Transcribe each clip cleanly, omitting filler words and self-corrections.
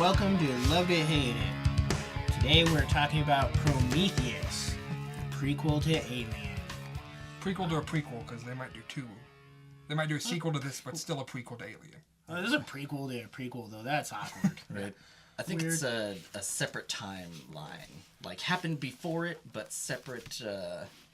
welcome to Loved It, Hated It. Today we're talking about Prometheus, the prequel to Alien. Prequel to a prequel, because they might do two. They might do a sequel to this, but still a prequel to Alien. Oh, this is a prequel to a prequel, though. That's awkward. Right. I think Weird. it's a separate timeline. Like, happened before it, but separate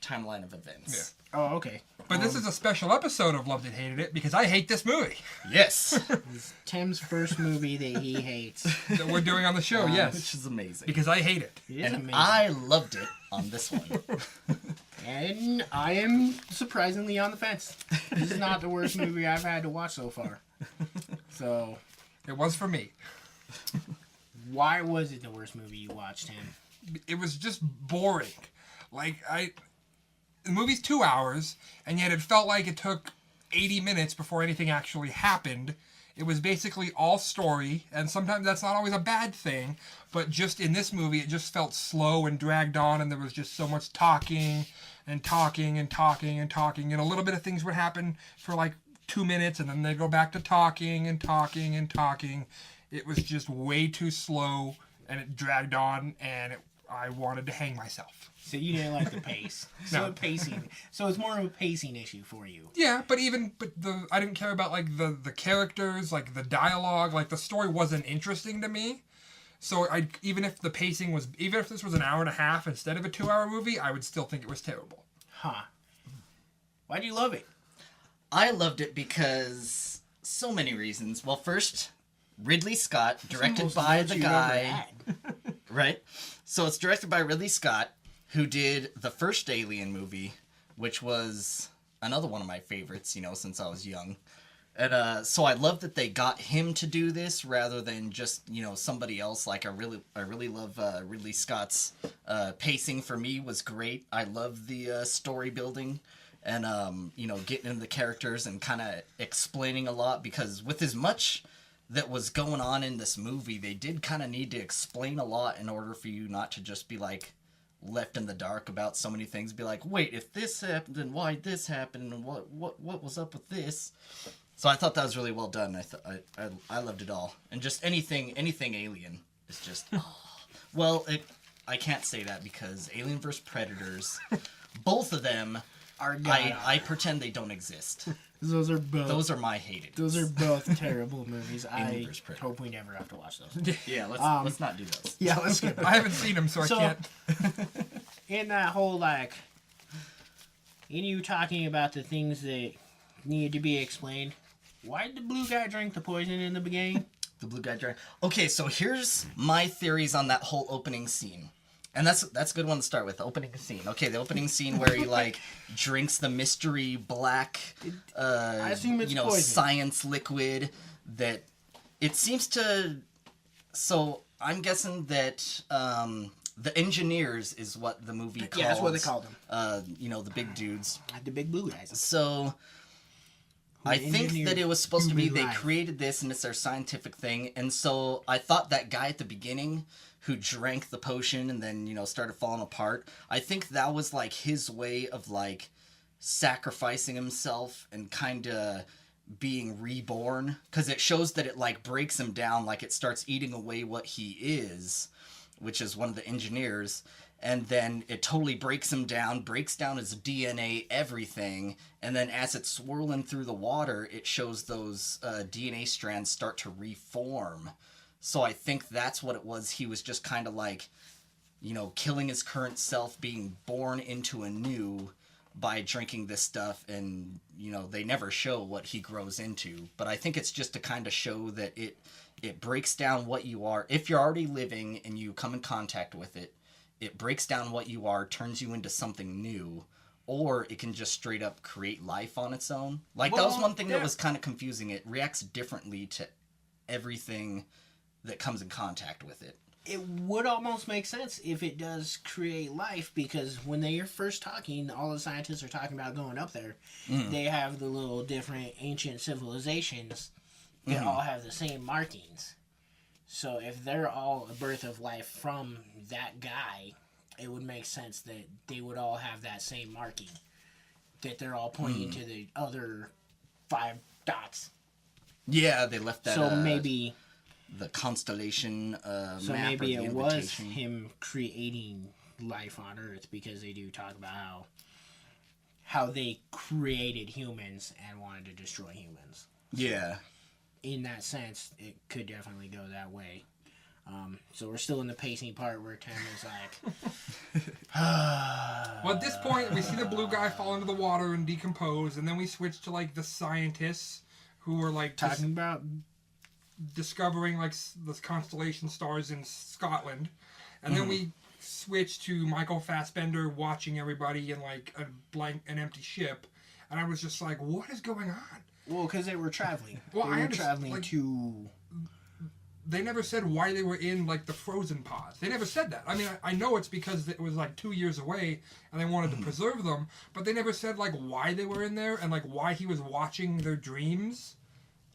timeline of events. Oh, okay. But this is a special episode of Loved It, Hated It, because I hate this movie Yes! It's Tim's first movie that he hates. that we're doing on the show, yes. Which is amazing. Because I hate it. It is And amazing. I loved it on this one. And I am surprisingly on the fence. This is not the worst movie I've had to watch so far. So, It was for me. why was it the worst movie you watched, Tim? It was just boring. The movie's 2 hours, and yet it felt like it took 80 minutes before anything actually happened. It was basically all story, and sometimes that's not always a bad thing, but just in this movie, it just felt slow and dragged on, and there was just so much talking, and talking, and talking, and talking, and a little bit of things would happen for like 2 minutes, and then they'd go back to talking, and talking, and talking. It was just way too slow, and it dragged on, and I wanted to hang myself. So you didn't like the pace. No. So it's more of a pacing issue for you. Yeah, but I didn't care about like the characters, like the dialogue, like the story wasn't interesting to me. So even if this was an hour and a half instead of a 2-hour movie, I would still think it was terrible. Huh. Why do you love it? I loved it because so many reasons. Well, first, Ridley Scott, directed by the guy... Right? So it's directed by Ridley Scott, who did the first Alien movie, which was another one of my favorites, since I was young. And so I love that they got him to do this rather than just, somebody else. Like, I really love Ridley Scott's pacing. For me was great. I love the story building and, getting into the characters and kind of explaining a lot, because with as much that was going on in this movie, they did kind of need to explain a lot in order for you not to just be like left in the dark about so many things. Be like, wait, if this happened, then why this happened, and what was up with this? So I thought that was really well done. I loved it all, and just anything Alien is just I can't say that because Alien vs Predators, both of them Are I pretend they don't exist. Those are my hated. Those are both terrible movies. I vs. Predator. hope we never have to watch those. Yeah, let's not do those. Yeah, let's skip it. I haven't seen them, so I can't. In that whole, in you talking about the things that need to be explained, why did the blue guy drink the poison in the beginning? The blue guy drank. Okay, so here's my theories on that whole opening scene. And that's a good one to start with, the opening scene. Okay, the opening scene where he, drinks the mystery black, I assume it's poison. science liquid that it seems to... So, I'm guessing that the engineers is what the movie calls... Yeah, that's what they called them. The big dudes. The big blue guys. So... I think that it was supposed to be they life. created this and it's their scientific thing. And so I thought that guy at the beginning who drank the potion and then, started falling apart, I think that was his way of sacrificing himself and kind of being reborn. Because it shows that it breaks him down, it starts eating away what he is, which is one of the engineers. And then it totally breaks him down, breaks down his DNA, everything. And then as it's swirling through the water, it shows those DNA strands start to reform. So I think that's what it was. He was just kind of killing his current self, being born into a new by drinking this stuff. And, they never show what he grows into. But I think it's just to kind of show that it breaks down what you are. If you're already living and you come in contact with it, it breaks down what you are, turns you into something new, or it can just straight up create life on its own. That was one thing that was kind of confusing. It reacts differently to everything that comes in contact with it. It would almost make sense if it does create life, because when they're first talking, all the scientists are talking about going up there. They have the little different ancient civilizations that all have the same markings. So if they're all a birth of life from that guy, it would make sense that they would all have that same marking. That they're all pointing to the other 5 dots. Yeah, they left that. So maybe the constellation So map maybe or the it was invitation. him creating life on Earth, because they do talk about how they created humans and wanted to destroy humans. Yeah. In that sense, it could definitely go that way. So we're still in the pacing part where Tim is like... Well, at this point, we see the blue guy fall into the water and decompose, and then we switch to, like, the scientists who are, like... Talking about... discovering, like, the constellation stars in Scotland. And then we switch to Michael Fassbender watching everybody in, like, an empty ship. And I was just like, what is going on? Well, because they were traveling. Well, they I were understand, traveling like, to... They never said why they were in, like, the frozen pods. They never said that. I mean, I know it's because it was, like, 2 years away and they wanted to preserve them, but they never said, like, why they were in there and, like, why he was watching their dreams.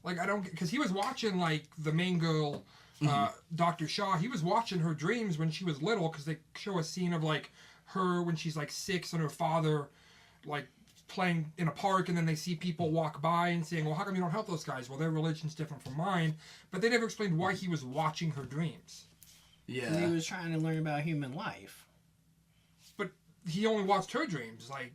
Like, I don't... Because he was watching, like, the main girl, Dr. Shaw, he was watching her dreams when she was little, because they show a scene of, like, her when she's, like, 6 and her father, like, playing in a park, and then they see people walk by and saying, well, how come you don't help those guys? Well, their religion's different from mine. But they never explained why he was watching her dreams. Yeah. He was trying to learn about human life. But he only watched her dreams. Like,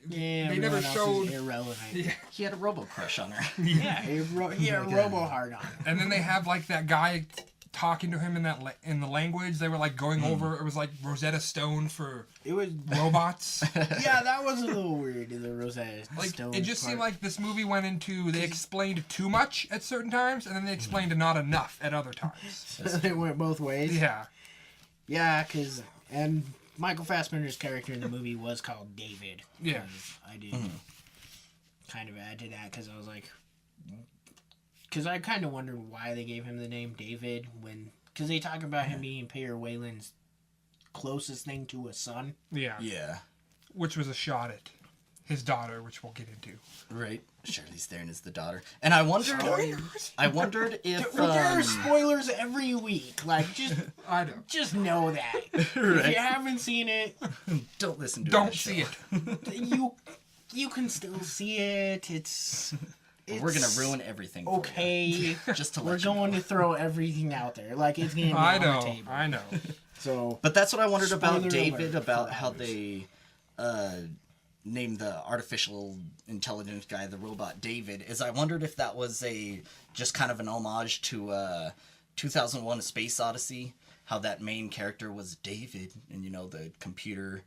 Yeah, they never everyone else showed... is irrelevant. Yeah. He had a robo crush on her. Yeah, he had a robo-hard on him. And then they have, like, that guy talking to him in that in the language. They were, like, going over... It was, like, Rosetta Stone for It was... robots. Yeah, that was a little weird, the Rosetta Like, Stone it just part. seemed like this movie went into... They explained too much at certain times, and then they explained not enough at other times. It went both ways. Yeah. Yeah, because... And Michael Fassbender's character in the movie was called David. Yeah. I did kind of add to that, because I was like... Because I kind of wondered why they gave him the name David when... Because they talk about him being Peter Whalen's closest thing to a son. Yeah. Yeah. Which was a shot at his daughter, which we'll get into. Right. Charlize Theron is the daughter. And I wondered... Spoilers! I wondered if... There are spoilers every week. Like, I know. just know that. If Right. you haven't seen it, Don't listen to Don't that see show. it. you can still see it. It's We're going to ruin everything for okay. you. Just to We're let you know. going to throw everything out there. Like, it's going to be I on the know. table. I know. So, But that's what I wondered about Spoiler David, alert about for how others. they named the artificial intelligence guy, the robot David, is I wondered if that was just kind of an homage to 2001: A Space Odyssey, how that main character was David, and the computer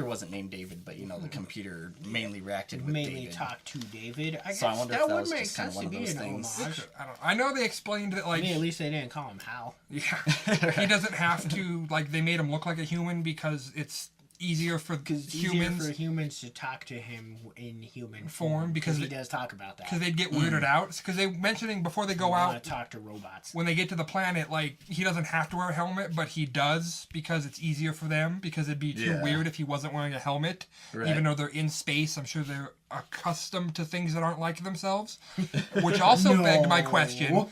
wasn't named David, but the computer mainly reacted with mainly David. talk to David. I guess So I wonder if that that would was make just kind of sense one to of be those an things. homage. I don't know. I know they explained that, I like... mean, at least they didn't call him Hal. Yeah. He doesn't have to... Like, they made him look like a human because it's easier for Because it's humans... easier for humans to talk to him in human Form, because he they- does talk about that. Because they'd get weirded out. Because they mentioning before they go want out... to talk to robots. When they get to the planet, like, he doesn't have to wear a helmet, but he does because it's easier for them, because it'd be too Yeah. weird if he wasn't wearing a helmet. Right. Even though they're in space, I'm sure they're accustomed to things that aren't like themselves. Which also begged my question.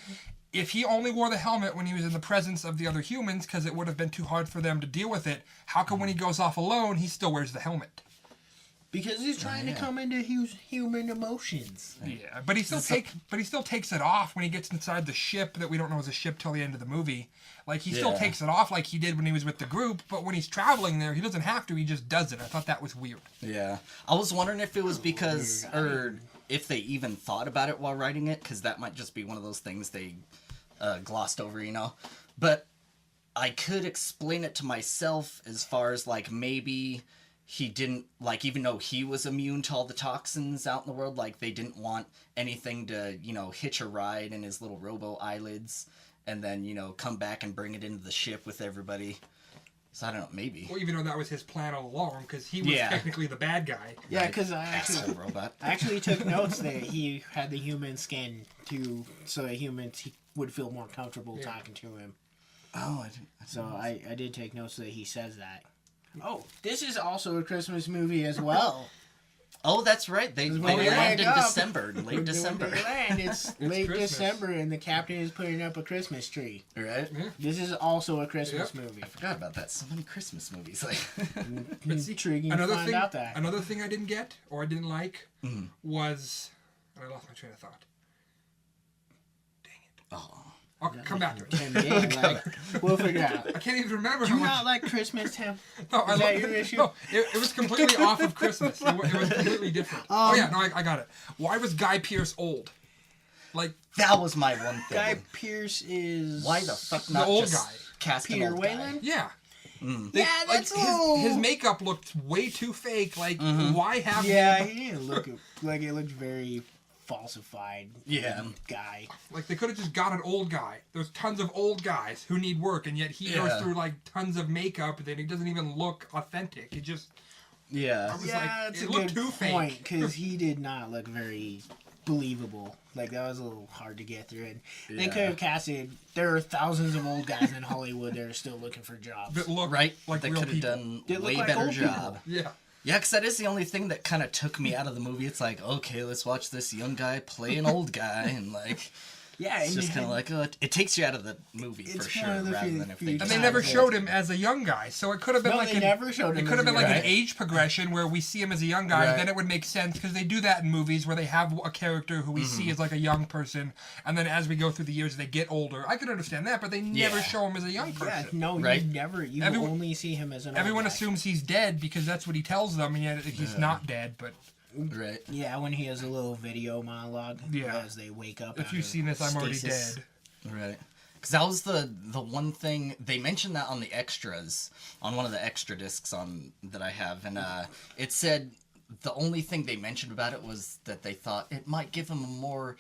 If he only wore the helmet when he was in the presence of the other humans, because it would have been too hard for them to deal with it, how come when he goes off alone, he still wears the helmet? Because he's trying to come into human emotions. Yeah, but he still takes it off when he gets inside the ship that we don't know is a ship till the end of the movie. Like, he still Yeah. takes it off like he did when he was with the group, but when he's traveling there, he doesn't have to. He just does it. I thought that was weird. Yeah. I was wondering if it was because, or if they even thought about it while writing it, because that might just be one of those things they glossed over, But I could explain it to myself as far as, like, maybe he didn't, like, even though he was immune to all the toxins out in the world, like, they didn't want anything to, hitch a ride in his little robo eyelids and then, come back and bring it into the ship with everybody. So I don't know, maybe. Well, even though that was his plan all along, because he was Yeah. technically the bad guy. Yeah, because I Asshole robot. actually took notes that he had the human skin so that humans would feel more comfortable talking to him. Oh, So I did take notes that he says that. Oh, this is also a Christmas movie as well. Oh, that's right. They when we land in wake up, December, late When December. they land, it's late Christmas. December, and the captain is putting up a Christmas tree. Right? This is also a Christmas Yep. movie. I forgot about that. So many Christmas movies. Like, It's intriguing to Another find out that. another thing I didn't get or I didn't like was, and I lost my train of thought. Dang it! oh, I'll come back to it. Tim, yeah, like, we'll figure it out. I can't even remember Do how you much. not like Christmas, Tim? No, Is that your issue? No, it was completely off of Christmas. It was completely different. I got it. Why was Guy Pearce old? Like, That was my one thing. Guy Pearce is... Why the fuck The not old just guy. cast an Peter old Whalen? guy? yeah. Yeah, that's a little... his makeup looked way too fake. Like, why have Yeah, him? he didn't look... Like, it looked very falsified. Yeah. Guy. Like, they could have just got an old guy. There's tons of old guys who need work, and yet he goes through, like, tons of makeup, and then he doesn't even look authentic. He just... Yeah. I was Yeah, like, that's it a looked good too point, fake. because he did not look very believable. Like, that was a little hard to get through. And they could have casted... There are thousands of old guys in Hollywood that are still looking for jobs. That look Right? like They real could have people. done They look way like better old people. job. Yeah. Yeah, because that is the only thing that kind of took me out of the movie. It's like, okay, let's watch this young guy play an old guy, and like, Yeah, it's and just kind of like, it takes you out of the movie for It's sure, one of the rather few- than if few they And just they times never that- showed him as a young guy, so it could have been No, like they never showed him It could have as been a like young an guy. age progression where we see him as a young guy, Right. then it would make sense because they do that in movies where they have a character who we see as like a young person, and then as we go through the years they get older. I could understand that, but they never Yeah. show him as a young Yeah, person. no, Right? you never... You Everyone- only see him as an old Everyone guy. assumes he's dead because that's what he tells them, and yet he's not dead. But right. Yeah, when he has a little video monologue Yeah. as they wake up. if out you've of seen this, I'm already stasis. dead. Right. Because that was the one thing they mentioned that on the extras, on one of the extra discs on that I have, and it said the only thing they mentioned about it was that they thought it might give him a more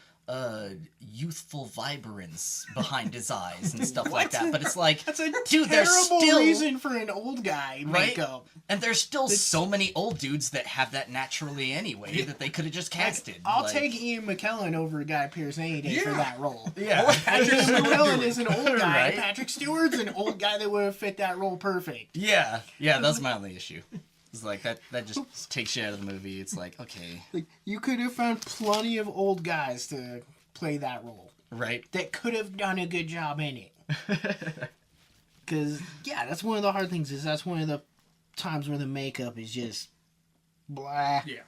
youthful vibrance behind his eyes and stuff like that. But it's like, That's a dude, there's terrible still reason for an old guy right, makeup. and there's still so many old dudes that have that naturally anyway that they could have just casted. I'll like, take Ian McKellen over Guy Pearce any day for Yeah. that role. Yeah. Patrick Ian Stewart McKellen do it. is an old guy. Right? Patrick Stewart's an old guy that would have fit that role perfect. Yeah, that's my only issue. It's like that just takes you out of the movie. It's like, okay, Like, you could have found plenty of old guys to play that role right? that could have done a good job in it. Because, yeah, that's one of the hard things, is that's one of the times where the makeup is just blah. Yeah.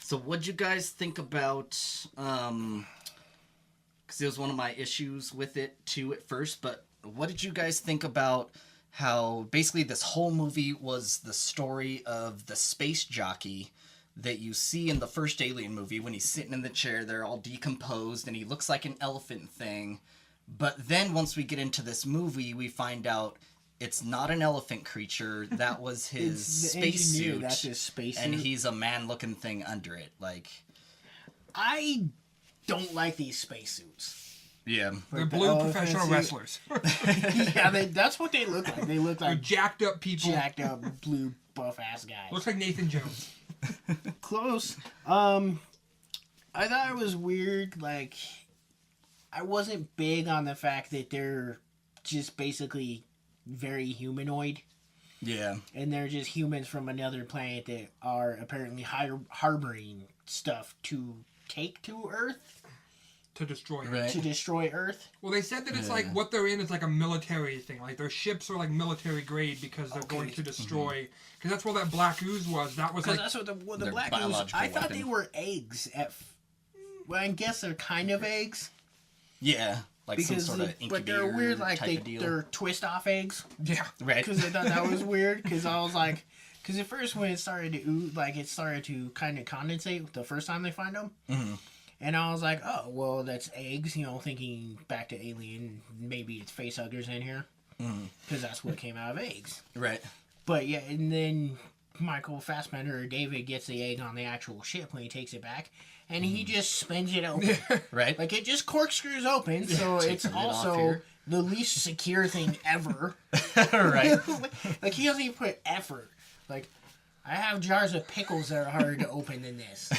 So what'd you guys think about, because it was one of my issues with it too at first, but what did you guys think about how basically this whole movie was the story of the space jockey that you see in the first Alien movie when he's sitting in the chair, they're all decomposed and he looks like an elephant thing. But then once we get into this movie, we find out it's not an elephant creature. That was his It's the space engineer, suit. that's his space and suit. he's a man-looking thing under it. Like, I don't like these spacesuits. They're yeah. Like the blue elephant professional suit. wrestlers. Yeah, that's what they look like. They look They're like jacked up people. jacked up, blue, buff ass guys. Looks like Nathan Jones. Close. I thought it was weird. Like, I wasn't big on the fact that they're just basically very humanoid, Yeah. and they're just humans from another planet that are apparently harboring stuff to take to Earth To destroy it. Right. to destroy Earth. Well, they said that it's like what they're in is like a military thing. Like their ships are like military grade because they're going to destroy. Because that's where that black ooze was. That was Because like that's what the their black ooze. biological I thought weapon. they were eggs. Well, I guess they're kind of eggs. Yeah. Like Because some sort of incubator but they're weird, like type of deal. they're twist off eggs. yeah. Right. Because I thought that was weird. Because I was like, because at first when it started to it started to kind of condensate the first time they find them, and I was like, oh well, that's eggs. Thinking back to Alien, maybe it's facehuggers in here, because that's what came out of eggs. Right. But yeah, and then Michael Fassbender or David gets the egg on the actual ship when he takes it back, and he just spins it open. Right. Like, it just corkscrews open, so it's Taking it off also here. the least secure thing ever. Right. Like, he doesn't even put effort. Like, I have jars of pickles that are harder to open than this.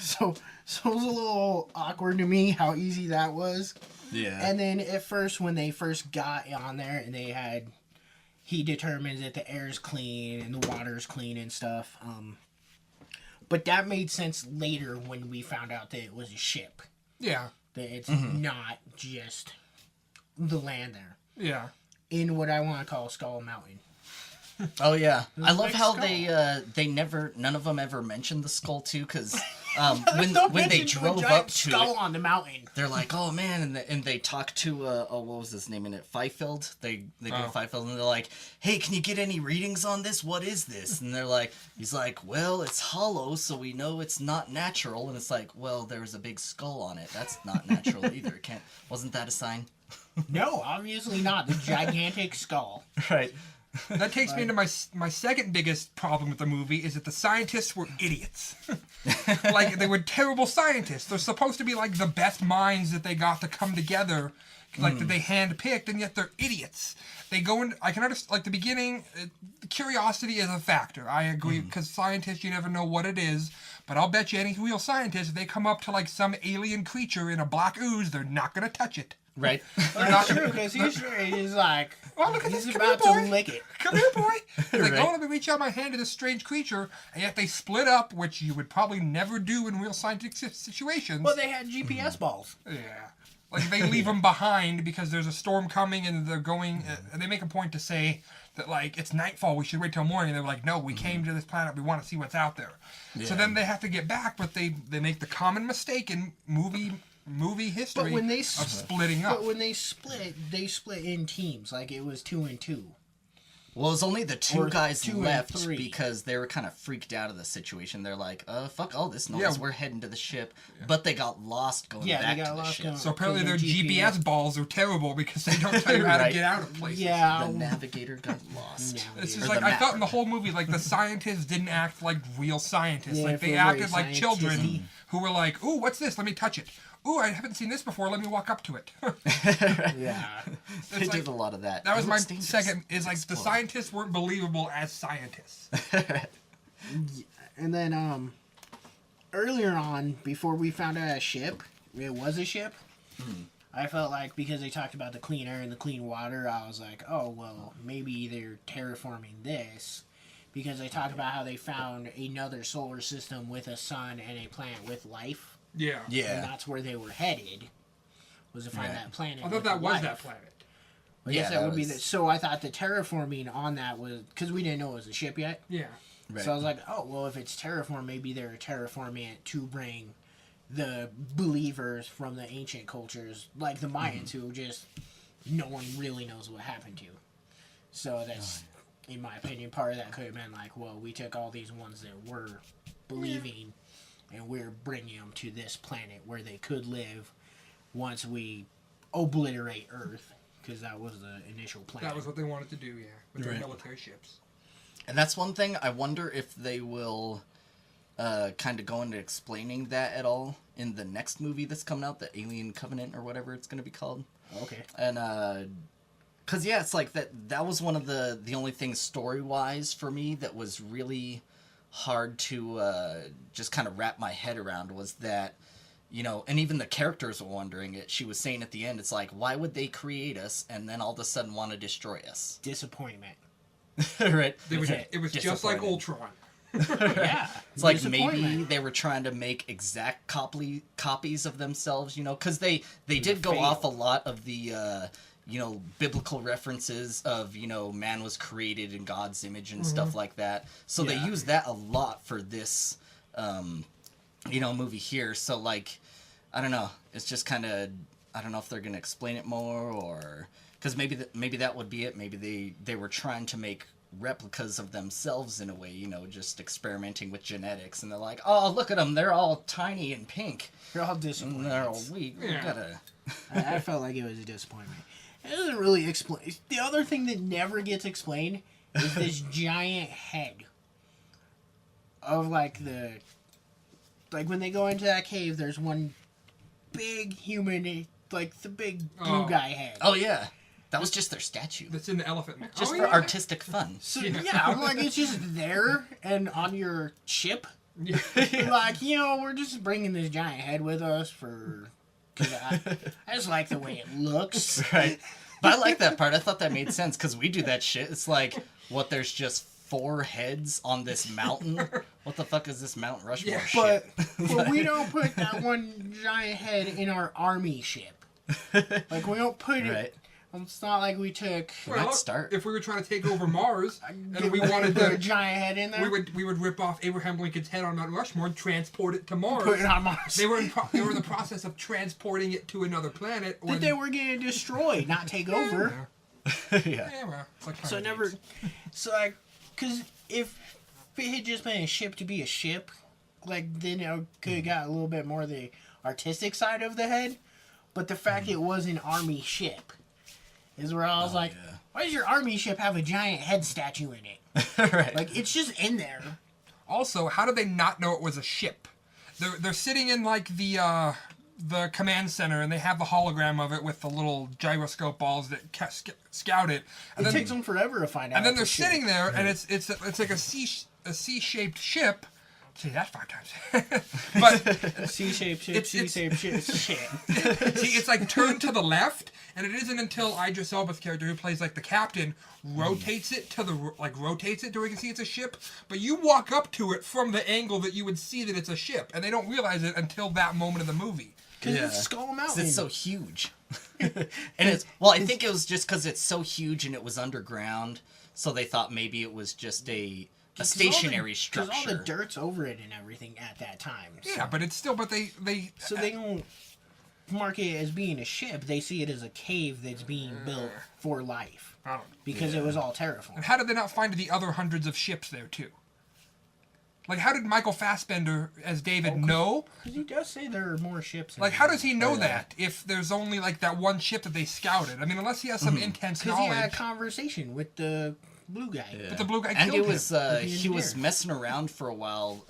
So it was a little awkward to me how easy that was. Yeah. And then at first, when they first got on there and he determines that the air's clean and the water's clean and stuff. But that made sense later when we found out that it was a ship. Yeah. That it's not just the land there. Yeah. In what I want to call Skull Mountain. Oh yeah, I love big how skull. they none of them ever mentioned the skull too, because when they drove up to skull it, on the mountain. they're like, "Oh man!" And they talk to what was his name in it? Fifield. They go to Fifield and they're like, "Hey, can you get any readings on this? What is this?" And they're like, he's like, "Well, it's hollow, so we know it's not natural." And it's like, "Well, there's a big skull on it. That's not natural either. It can't. Wasn't that a sign?" No, obviously not. The gigantic skull. Right. That takes me into my second biggest problem with the movie is that the scientists were idiots. Like, they were terrible scientists. They're supposed to be, like, the best minds that they got to come together, like, that they handpicked, and yet they're idiots. They go in, I can understand, like, the beginning, curiosity is a factor. I agree, because scientists, you never know what it is, but I'll bet you any real scientist, if they come up to, like, some alien creature in a black ooze, they're not going to touch it. Right. That's true, because he's like, Oh, look at he's this. about Come here, to boy. lick it. Come here, boy. It's like, Right. oh, let me reach out my hand to this strange creature, and yet they split up, which you would probably never do in real scientific situations. Well, they had GPS balls. Yeah. Like, they leave them behind because there's a storm coming, and they're going, and they make a point to say that, like, it's nightfall, we should wait till morning. And they're like, no, we came to this planet, we want to see what's out there. Yeah. So then they have to get back, but they make the common mistake in movie history But when they of splitting up. But when they split in teams. Like, it was 2 and 2. Well, it was only the two Or guys 2 and left 3. because they were kind of freaked out of the situation. They're like, fuck all this noise. Yeah. We're heading to the ship. But they got lost going Yeah, back they got to the lost ship. going- So apparently their Because their GPS balls are terrible because they don't tell you how to Right. get out of places. Yeah. The navigator got lost. Yeah. It's Or just the like, I map, felt in the rather. whole movie, like, the scientists didn't act like real scientists. Yeah, Like, they feel acted very like children scientisty. who were like, ooh, what's this? Let me touch it. Ooh, I haven't seen this before. Let me walk up to it. Yeah. They like- did a lot of that. That was It my looks dangerous. second, is like, the Explode. scientists weren't believable as scientists. And then, earlier on, before we found out it was a ship, I felt like because they talked about the clean air and the clean water, I was like, oh, well, maybe they're terraforming this. Because they talk about how they found another solar system with a sun and a planet with life. Yeah. And Yeah. that's where they were headed, was to find Right. that planet. I thought with that was life. that planet. I guess Yeah, that would be was- the. So I thought the terraforming on that was because we didn't know it was a ship yet. Yeah. Right. So I was like, oh well, if it's terraform, maybe they're terraforming it to bring the believers from the ancient cultures, like the Mayans, who just no one really knows what happened to. So that's, in my opinion, part of that could have been like, well, we took all these ones that were believing, and we're bringing them to this planet where they could live once we obliterate Earth, because that was the initial plan. That was what they wanted to do, yeah. With their Right. military ships. And that's one thing. I wonder if they will kind of go into explaining that at all in the next movie that's coming out, the Alien Covenant or whatever it's going to be called. Okay. And because yeah, it's like that was one of the only things story-wise for me that was really hard to just kind of wrap my head around, was that, you know, and even the characters were wondering it. She was saying at the end, it's like, why would they create us and then all of a sudden want to destroy us? Disappointment. Right. It was just like Disappointed. Ultron. Yeah. It's like maybe Disappointment. they were trying to make exact copies of themselves, you know, because they did go failed. off a lot of the, you know, biblical references of, you know, man was created in God's image and stuff like that. So they Yeah. use that a lot for this, you know, movie here. So, like, I don't know. It's just kind of, I don't know if they're going to explain it more, or because maybe that would be it. Maybe they were trying to make replicas of themselves in a way, you know, just experimenting with genetics, and they're like, oh, look at them, they're all tiny and pink, You're all and disappointed. they're all weak. We Yeah. gotta. I felt like it was a disappointment. It doesn't really explain. The other thing that never gets explained is this giant head of like when they go into that cave. There's one big human, like the big blue Oh. guy head. Oh yeah, that was just their statue, That's in the Elephant Man. just Oh, for yeah. artistic fun. So Yeah. yeah, I'm like, it's just there and on your ship. Yeah. Like, you know, we're just bringing this giant head with us for. Cause I just like the way it looks. Right. But I like that part. I thought that made sense because we do that shit. It's like, what? There's just 4 heads on this mountain. What the fuck is this Mount Rushmore Yeah, shit? But we don't put that one giant head in our army ship. Like, we don't put it. Right. It's not like we took Let's start. If we were trying to take over Mars and we put wanted a to, giant head in there. we would rip off Abraham Lincoln's head on Mount Rushmore and transport it to Mars. Put it on Mars. They were in the process of transporting it to another planet. That they were going to destroy, not take over. Yeah, well, it's like So never. So like, because if it had just been a ship to be a ship, like then it could have got a little bit more of the artistic side of the head. But the fact it was an army ship is where I was like, why does your army ship have a giant head statue in it? Right. Like, it's just in there. Also, how did they not know it was a ship? They're sitting in like the command center, and they have the hologram of it with the little gyroscope balls that scout it. And It then, takes them forever to find out. and then they're it's a ship. sitting there, and it's like a C-shaped ship. Say that 5 times. But C-shaped ship, It's- C-shaped ship, shit. see, it's like turned to the left, and it isn't until Idris Elba's character, who plays like the captain, rotates it to rotates it to where you can see it's a ship. But you walk up to it from the angle that you would see that it's a ship, and they don't realize it until that moment of the movie. Because it's Skull Mountain. It's so huge. And it's, well, I think it was just because it's so huge and it was underground, so they thought maybe it was just a stationary structure. Because all the dirt's over it and everything at that time. So. Yeah, but it's still, but they So they don't mark it as being a ship. They see it as a cave that's being built for life. I don't know. Because it was all terrifying. And how did they not find the other hundreds of ships there too? Like, how did Michael Fassbender as David know? Because he does say there are more ships. Like, how does he know that if there's only like that one ship that they scouted? I mean, unless he has some intense Because he knowledge. had a conversation with the blue guy. But the blue guy And killed it was him. he was engineer. messing around for a while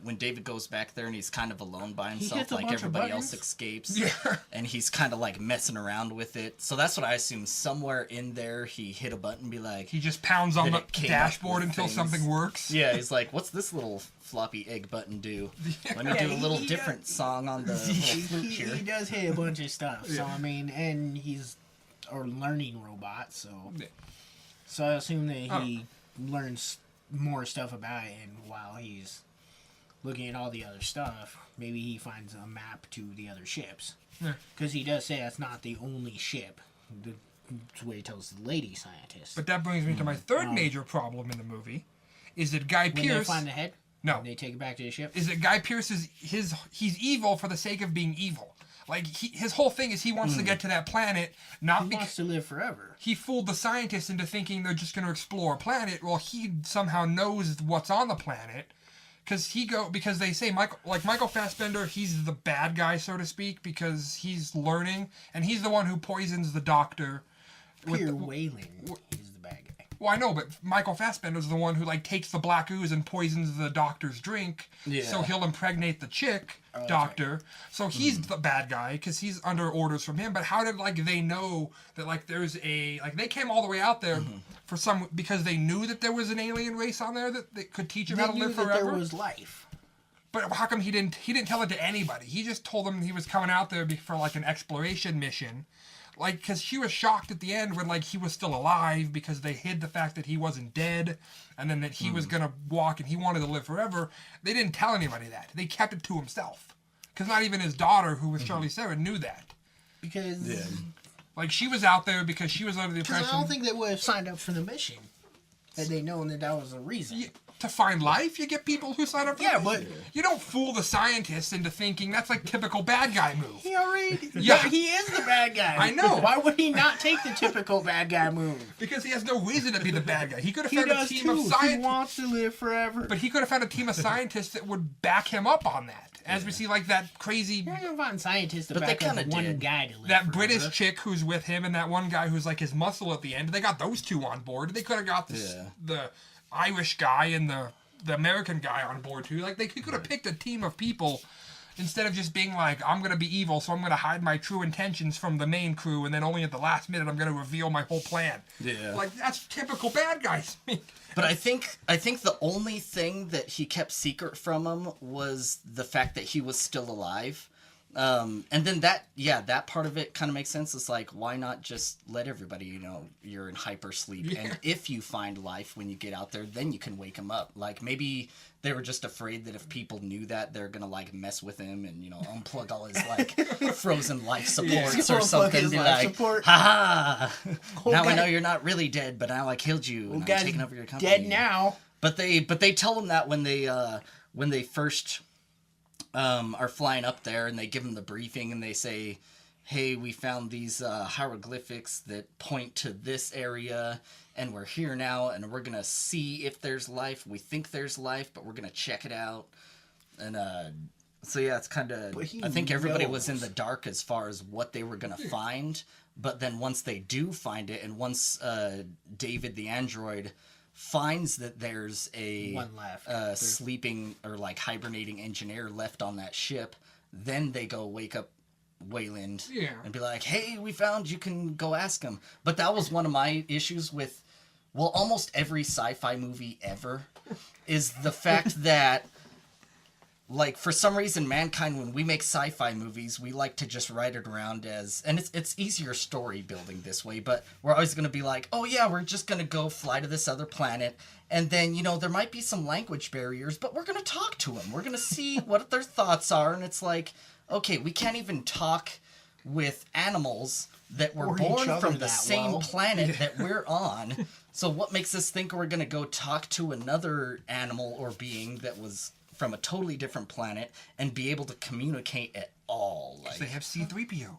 when David goes back there and he's kind of alone by himself, hits a like bunch of everybody else buttons. escapes. Yeah. And he's kind of like messing around with it. So that's what I assume. Somewhere in there, he hit a button and be like, He just pounds on Then the it came dashboard up with until things. something works. yeah, he's like, what's this little floppy egg button do? Let me Yeah, do a little he different song on the little flute here. He does hit a bunch of stuff. So, I mean, and he's a learning robot, so... Yeah. So I assume that he learns more stuff about it, and while he's looking at all the other stuff, maybe he finds a map to the other ships. Yeah. Because he does say that's not the only ship. That's what he tells the lady scientist. But that brings me to my third major problem in the movie, is that Guy when they Pearce... find the head, No. they take it back to the ship. Is that Guy Pearce he's evil for the sake of being evil. Like, his whole thing is he wants to get to that planet, not He because... wants to live forever. He fooled the scientists into thinking they're just going to explore a planet. Well, he somehow knows what's on the planet. Because they say Michael Fassbender, he's the bad guy, so to speak, because he's learning, and he's the one who poisons the doctor. Peter Whalen is the bad guy. Well, I know, but Michael Fassbender's the one who takes the black ooze and poisons the doctor's drink, Yeah. so he'll impregnate the chick doctor. So he's the bad guy because he's under orders from him. But how did they know that there's a they came all the way out there because they knew that there was an alien race on there that could teach him how to They live knew that forever? there was life. But how come he didn't tell it to anybody? He just told them he was coming out there for an exploration mission. Because she was shocked at the end when, he was still alive because they hid the fact that he wasn't dead and then that he was going to walk and he wanted to live forever. They didn't tell anybody that. They kept it to himself. Because not even his daughter, who was Charlize Theron, knew that. Because She was out there because she was under the I impression... don't think they would have signed up for the mission. Had they known that was a reason. To find life, you get people who sign up for Yeah, this. but- You don't fool the scientists into thinking that's typical bad guy move. He already... Yeah. He is the bad guy. I know. Why would he not take the typical bad guy move? Because he has no reason to be the bad guy. He could have He found a does team too. of He scientists... wants to live forever. But he could have found a team of scientists that would back him up on that. As we see, that crazy... You're not going to find scientists to But they back up kinda one did. guy to live That forever. British chick who's with him and that one guy who's his muscle at the end, they got those two on board. They could have got the Irish guy and the American guy on board too. They could have picked a team of people instead of just being I'm going to be evil, so I'm going to hide my true intentions from the main crew, and then only at the last minute I'm going to reveal my whole plan. Yeah. That's typical bad guys. But I think the only thing that he kept secret from him was the fact that he was still alive. And then that part of it kind of makes sense. It's like, why not just let everybody, you're in hypersleep. Yeah. And if you find life when you get out there, then you can wake them up. Like, maybe they were just afraid that if people knew that, they're going to, like, mess with him and, unplug all his, like, frozen life supports or something. Be like, ha-ha! Now I know you're not really dead, but now I killed you and I'm taking over your company. Dead now. But they tell him that when they first... are flying up there, and they give them the briefing, and they say, hey, we found these hieroglyphics that point to this area, and we're here now, and we're going to see if there's life. We think there's life, but we're going to check it out. And so, yeah, it's kind of... I think everybody was in the dark as far as what they were going to find, but then once they do find it, and once David the android... finds that there's one left. Sleeping or like hibernating engineer left on that ship, then they go wake up Wayland and be like, hey, we found, you can go ask him. But that was one of my issues with, well, almost every sci-fi movie ever, is the fact that, like, for some reason, mankind, when we make sci-fi movies, we like to just write it around as... And it's easier story building this way, but we're always going to be like, oh yeah, we're just going to go fly to this other planet, and then, there might be some language barriers, but we're going to talk to them. We're going to see what their thoughts are, and it's like, okay, we can't even talk with animals that were born from the same planet that we're on. So what makes us think we're going to go talk to another animal or being that was... from a totally different planet and be able to communicate at all? Like, they have C-3PO.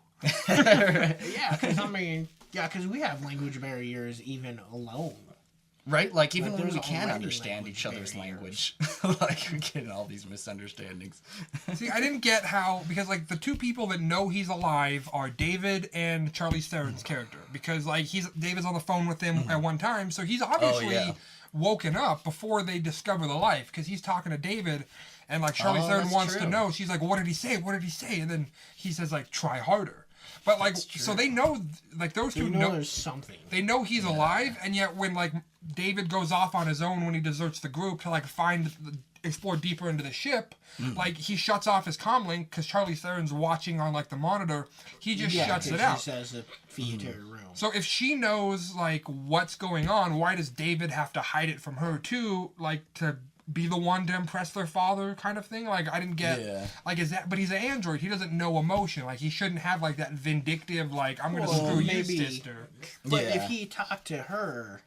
Yeah, because we have language barriers even alone. Right? Like, even when we can understand each other's language. Like, we're getting all these misunderstandings. See, I didn't get how... Because, like, the two people that know he's alive are David and Charlize Theron's character. Because, like, David's on the phone with him at one time, so he's obviously... woken up before they discover the life, because he's talking to David, and like Charlize Theron wants to know. She's like, what did he say, and then he says, like, try harder. But like, so they know, like, those two know there's something. They know he's alive, and yet when like David goes off on his own when he deserts the group to like explore deeper into the ship, like, he shuts off his comm link because Charlize Theron's watching on like the monitor. He just shuts it out. She says to feed her room. So if she knows like what's going on, why does David have to hide it from her too? Like, to be the one to impress their father, kind of thing. Like, I didn't get like, is that? But he's an android. He doesn't know emotion. Like, he shouldn't have like that vindictive, like, I'm gonna screw you, sister. But if he talked to her,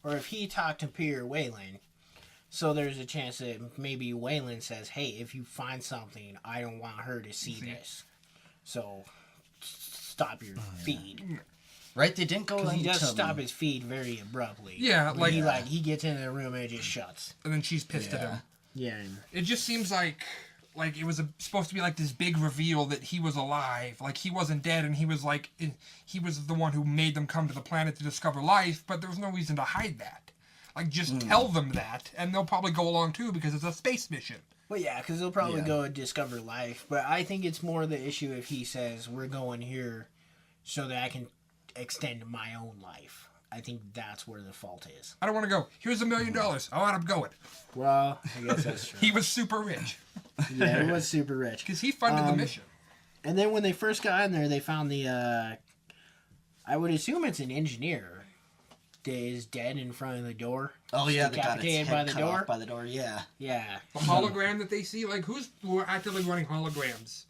or if he talked to Peter Wayland. So there's a chance that maybe Wayland says, hey, if you find something, I don't want her to see this. So stop your feed. Right? They didn't go into... He does stop his feed very abruptly. Yeah, like... He gets into the room and it just shuts. And then she's pissed at him. Yeah. It just seems like it was supposed to be like this big reveal that he was alive. Like, he wasn't dead, and he was like... He was the one who made them come to the planet to discover life, but there was no reason to hide that. Like, just tell them that, and they'll probably go along too, because it's a space mission. Well, yeah, because they'll probably go and discover life. But I think it's more the issue if he says, we're going here so that I can extend my own life. I think that's where the fault is. I don't want to go. Here's $1 million. I want him going. Well, I guess that's true. He was super rich. Yeah, he was super rich. Because he funded the mission. And then when they first got in there, they found the, I would assume it's an engineer that is dead in front of the door. Oh yeah, they got decapitated its by head the cut door. Off by the door. Yeah. Yeah. The hologram that they see, like, who's actively running holograms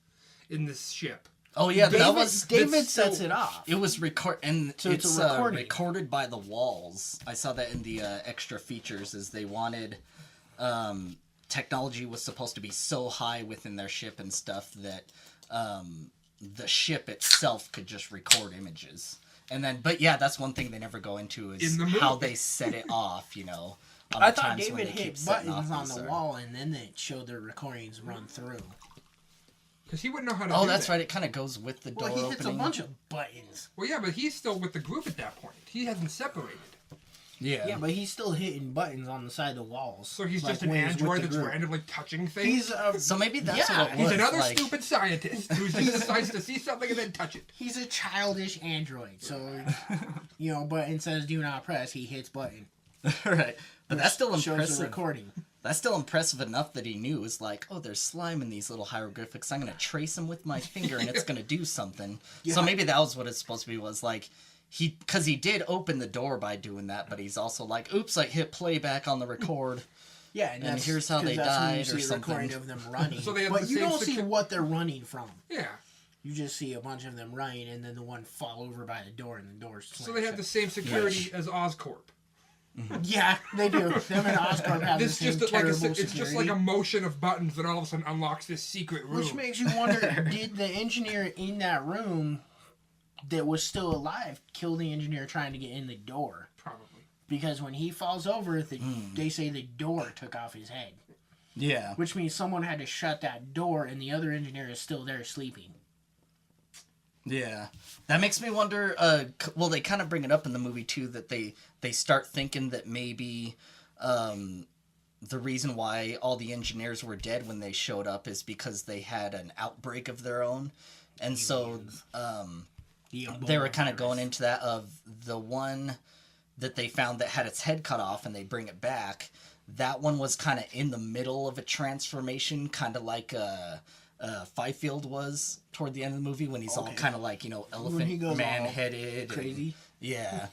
in this ship? Oh yeah, David sets it off. It was it's a recording. Recorded by the walls. I saw that in the extra features, as they wanted. Technology was supposed to be so high within their ship and stuff that the ship itself could just record images. And then, but yeah, that's one thing they never go into is how they set it off. I thought David hit buttons on the wall and then they showed their recordings run through. Because he wouldn't know how to do Oh, that's that. right. It kind of goes with the door opening. Well, he hits a bunch of buttons. Well, yeah, but he's still with the group at that point. He hasn't separated. Yeah. Yeah, but he's still hitting buttons on the side of the walls. So he's just an android that's randomly touching things? So maybe that's what it was. He's another stupid scientist who just decides to see something and then touch it. He's a childish android. So, but instead of do not press, he hits button. Right. But that's still shows impressive. the recording. That's still impressive enough that he knew. It's like, oh, there's slime in these little hieroglyphics. I'm going to trace them with my finger and it's going to do something. Yeah. So maybe that was what it's supposed to be, was like, because he did open the door by doing that, but he's also like, oops, I hit playback on the record. Yeah, and here's how they died or something. Recording of them running. So they have but you don't see what they're running from. Yeah. You just see a bunch of them running, and then the one fall over by the door, and the door's so they have the same security as Oscorp. Mm-hmm. Yeah, they do. Them and Oscorp have the same terrible security. It's just like a motion of buttons that all of a sudden unlocks this secret room. Which makes you wonder, did the engineer in that room that was still alive kill the engineer trying to get in the door? Probably. Because when he falls over, they say the door took off his head. Yeah. Which means someone had to shut that door, and the other engineer is still there sleeping. Yeah. That makes me wonder, well, they kind of bring it up in the movie, too, that they start thinking that maybe the reason why all the engineers were dead when they showed up is because they had an outbreak of their own. And so they were kind of going into that of the one that they found that had its head cut off and they bring it back. That one was kind of in the middle of a transformation, kind of like Fifield was toward the end of the movie when he's all kind of like, elephant man-headed. Crazy. Yeah.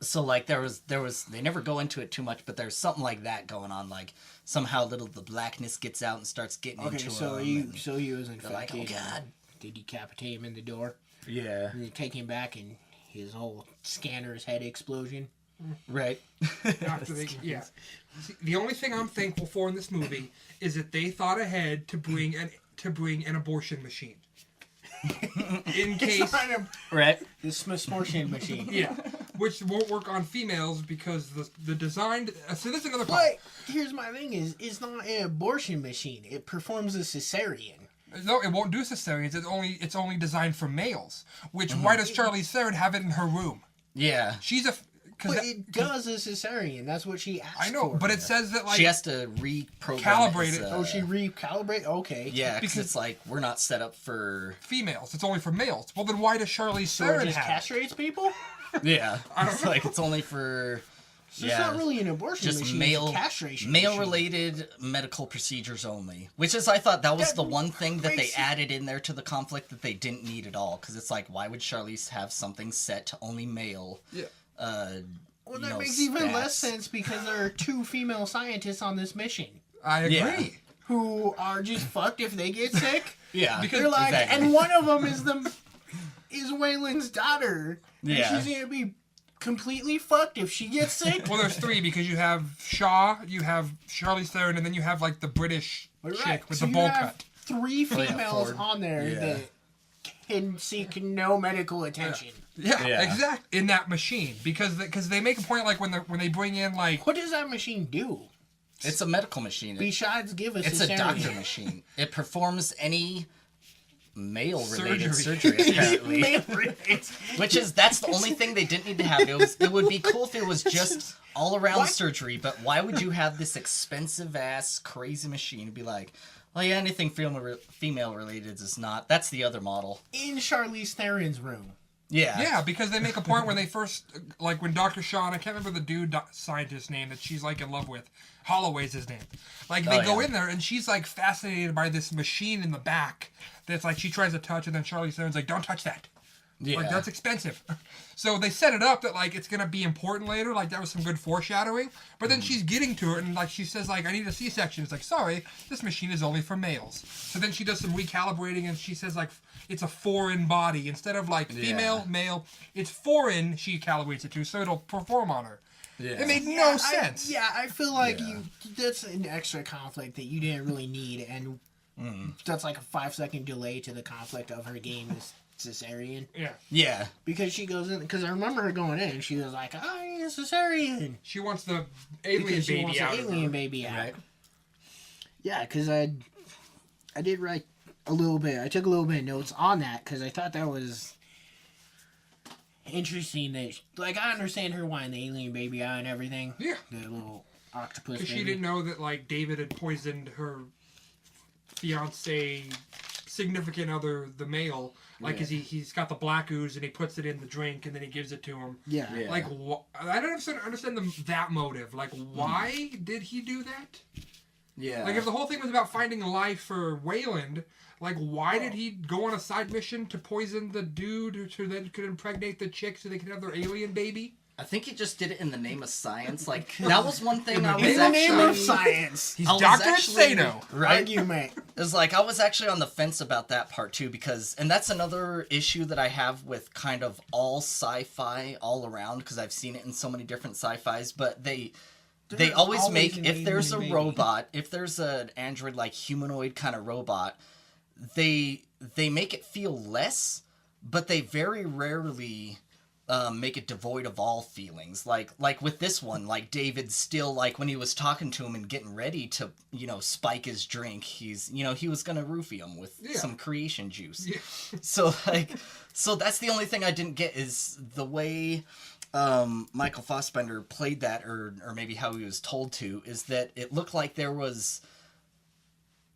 So, like, there was, they never go into it too much, but there's something like that going on. Like, somehow the blackness gets out and starts getting into him. So he was infected. Like, oh, God. They decapitate him in the door. Yeah. And they take him back and his whole scanner's head explosion. Right. After yeah. See, the only thing I'm thankful for in this movie is that they thought ahead to bring an abortion machine. In case, right? This abortion machine. Yeah, which won't work on females because the design. So this is another problem. But here's my thing: it's not an abortion machine. It performs a cesarean. No, it won't do cesareans. It's only designed for males. Which why does Charlize Theron have it in her room? Yeah, But it does a cesarean. That's what she asked for. I know, but it says that, like, she has to reprogram calibrate it. Oh, she recalibrate? Okay. Yeah, because it's like, we're not set up for females. It's only for males. Well, then why does Charlize Theron have it? Castrates people? Yeah. It's like, it's only for... So it's not really an abortion just machine, male, it's a castration male-related medical procedures only. Which is, I thought that was the one thing that they added in there to the conflict that they didn't need at all. Because it's like, why would Charlize have something set to only male... Yeah. Well, that makes even less sense because there are 2 female scientists on this mission. I agree. Yeah. Who are just fucked if they get sick. Yeah. Because they're like, and one of them is Wayland's daughter. Yeah. And she's going to be completely fucked if she gets sick. Well, there's 3 because you have Shaw, you have Charlize Theron, and then you have, like, the British chick with the bowl cut. 3 females on there that can seek no medical attention. Yeah, exactly. In that machine, because they make a point, like, when they bring in, like, what does that machine do? It's a medical machine. Besides give us it's a doctor machine. It performs any male-related surgery apparently. That's the only thing they didn't need to have. It would be cool if it was just all-around surgery, but why would you have this expensive-ass, crazy machine to be like, well, yeah, anything female-related is not. That's the other model. In Charlize Theron's room. Yeah. Yeah, because they make a point when they first, like, when Dr. Shawn, I can't remember the dude scientist's name that she's, like, in love with. Holloway's his name. Like, they go in there, and she's, like, fascinated by this machine in the back that's, like, she tries to touch, and then Charlize Theron's like, don't touch that. Yeah. Like, that's expensive. So they set it up that, like, it's going to be important later. Like, that was some good foreshadowing. But then she's getting to it, and, like, she says, like, I need a C-section. It's like, sorry, this machine is only for males. So then she does some recalibrating, and she says, like, it's a foreign body. Instead of, like, female, male, it's foreign, she calibrates it to, so it'll perform on her. Yeah. It made no sense. I feel like that's an extra conflict that you didn't really need, and that's like a 5-second delay to the conflict of her game is cesarean. Yeah. Yeah. Because she goes in, because I remember her going in, and she was like, I need a cesarean. She wants the alien baby out. Alien baby out. Right. Yeah, because I did write a little bit. I took a little bit of notes on that because I thought that was interesting. That, like, I understand her wanting the alien baby out and everything. Yeah. The little octopus baby. Because she didn't know that, like, David had poisoned her fiance significant other, the male, like, Yeah. is he's got the black ooze and he puts it in the drink and then he gives it to him. Yeah. Yeah. Like, I don't understand that motive. Like, why did he do that? Yeah. Like, if the whole thing was about finding life for Wayland, like, why did he go on a side mission to poison the dude so that could impregnate the chick so they could have their alien baby? I think he just did it in the name of science. Like, that was one thing I was In the name of actually... science. He's I was Dr. actually- Insano. Right? Argument. It was like, I was actually on the fence about that part too, because, and that's another issue that I have with kind of all sci-fi all around, because I've seen it in so many different sci-fis, but they There's always always make, an if there's a alien baby. robot, if there's an android, like, humanoid kind of robot, they make it feel less, but they very rarely... make it devoid of all feelings. Like with this one, like David still, like when he was talking to him and getting ready to, spike his drink, he's, he was gonna roofie him with some creation juice. Yeah. So that's the only thing I didn't get is the way Michael Fassbender played that, or maybe how he was told to, is that it looked like there was...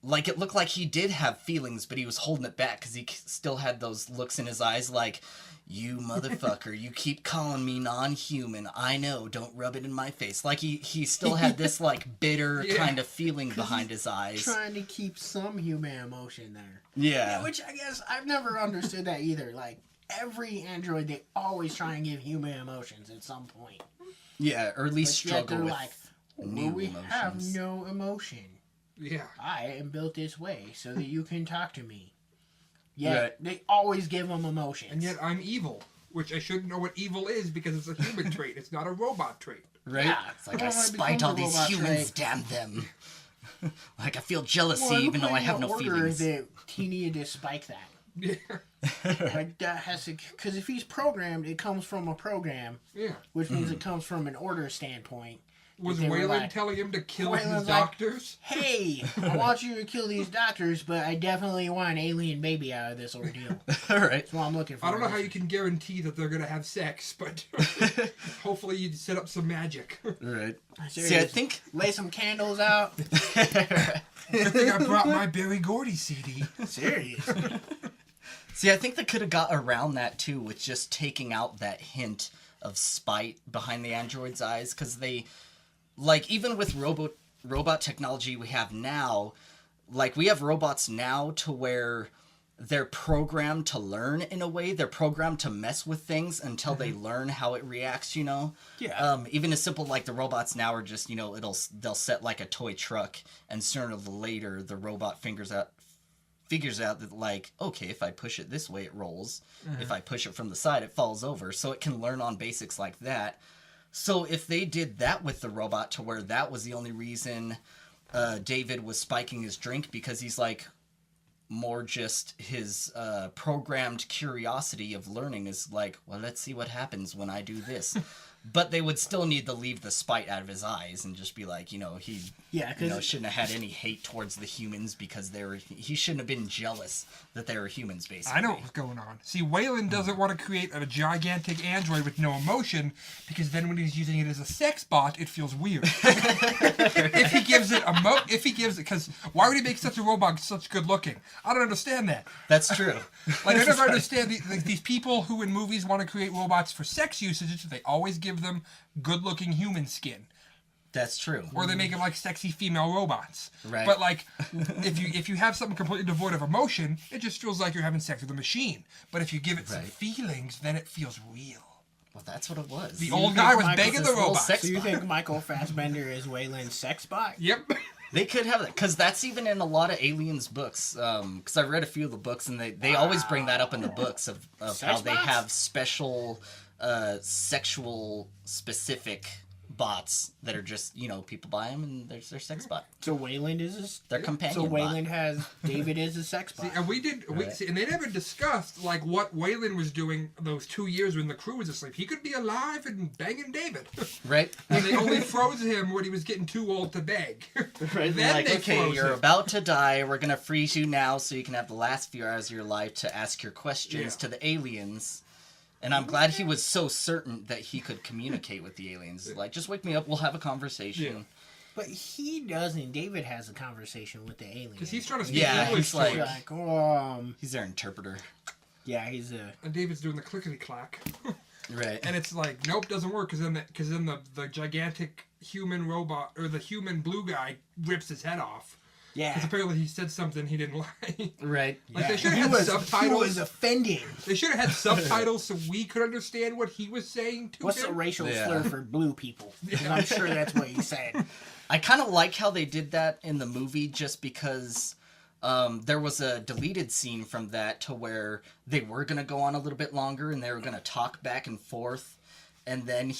Like, it looked like he did have feelings, but he was holding it back because he still had those looks in his eyes like, you motherfucker, you keep calling me non-human. I know, don't rub it in my face. Like, he still had this, like, bitter kind of feeling behind his eyes. Trying to keep some human emotion there. Yeah. Which I guess I've never understood that either. Like, every android, they always try and give human emotions at some point. Yeah, or at least But yet struggle they're with like, new well, we have emotions. no emotion. Yeah. I am built this way so that you can talk to me. Yet Right. they always give them emotions. And yet I'm evil, which I shouldn't know what evil is because it's a human trait. It's not a robot trait. Right? Yeah. It's like, Well, I it spite becomes all a these robot humans, trait. damn them. Like, I feel jealousy Well, even though I have no order feelings. that he needed to spike that. Yeah. Like, that has to... Because if he's programmed, it comes from a program, Yeah. which means it comes from an order standpoint. Was They were Wayland like- telling him to kill Wayland's his like, doctors? Hey, I want you to kill these doctors, but I definitely want an alien baby out of this ordeal. All right. That's what I'm looking for. I don't know how you can guarantee that they're going to have sex, but hopefully you'd set up some magic. Right. Serious. See, I think... Lay some candles out. Good thing I brought my Barry Gordy CD. Serious. See, I think they could have got around that, too, with just taking out that hint of spite behind the android's eyes, because they... Like, even with robot technology we have now, like, we have robots now to where they're programmed to learn in a way. They're programmed to mess with things until they learn how it reacts, Yeah. Even as simple, like, the robots now are just, they'll set, like, a toy truck, and sooner or later, the robot figures out that, like, okay, if I push it this way, it rolls. If I push it from the side, it falls over. So it can learn on basics like that. So if they did that with the robot to where that was the only reason David was spiking his drink, because he's like more just his programmed curiosity of learning is like, well, let's see what happens when I do this. But they would still need to leave the spite out of his eyes and just be like, he shouldn't have had any hate towards the humans because he shouldn't have been jealous that they were humans, basically. I know what's going on. See, Wayland doesn't want to create a gigantic android with no emotion, because then when he's using it as a sex bot, it feels weird. If he gives it, because why would he make such a robot such good looking? I don't understand that. That's true. Like, I never understand these people who in movies want to create robots for sex usage. They always give them good-looking human skin, That's true. or they make them like sexy female robots. Right. But like, if you have something completely devoid of emotion, it just feels like you're having sex with a machine. But if you give it some Right. feelings, then it feels real. Well, that's what it was. The old guy was Michael's begging this the little robot. sex So you bot. think Michael Fassbender is Wayland's sex bot? Yep. They could have that, because that's even in a lot of Aliens books. Because I've read a few of the books, and they always bring that up in the books of Sex how they bots? have special sexual specific bots that are just, people buy them and there's their sex bot. So Wayland is Their companion So bot. Wayland has David as a sex bot. See, and and they never discussed like what Wayland was doing those 2 years when the crew was asleep. He could be alive and banging David. Right? And they only froze him when he was getting too old to beg. Right? Then Like, they okay, froze you're him. about to die. We're going to freeze you now so you can have the last few hours of your life to ask your questions Yeah. to the aliens. And I'm glad he was so certain that he could communicate with the aliens. Like, just wake me up, we'll have a conversation. But he doesn't. David has a conversation with the alien. Because he's trying to speak Yeah, English he's to like- it. He's their interpreter. Yeah, he's a... And David's doing the clickety clack. Right. And it's like, nope, doesn't work, because then the gigantic human robot, or the human blue guy, rips his head off. Yeah. Because apparently he said something he didn't like. Right. Like, Yeah. they should have He had subtitles. He was offended. They should have had subtitles so we could understand what he was saying to What's him. the racial Yeah. slur for blue people? 'Cause I'm sure that's what he said. I kind of like how they did that in the movie just because there was a deleted scene from that to where they were going to go on a little bit longer and they were going to talk back and forth. And then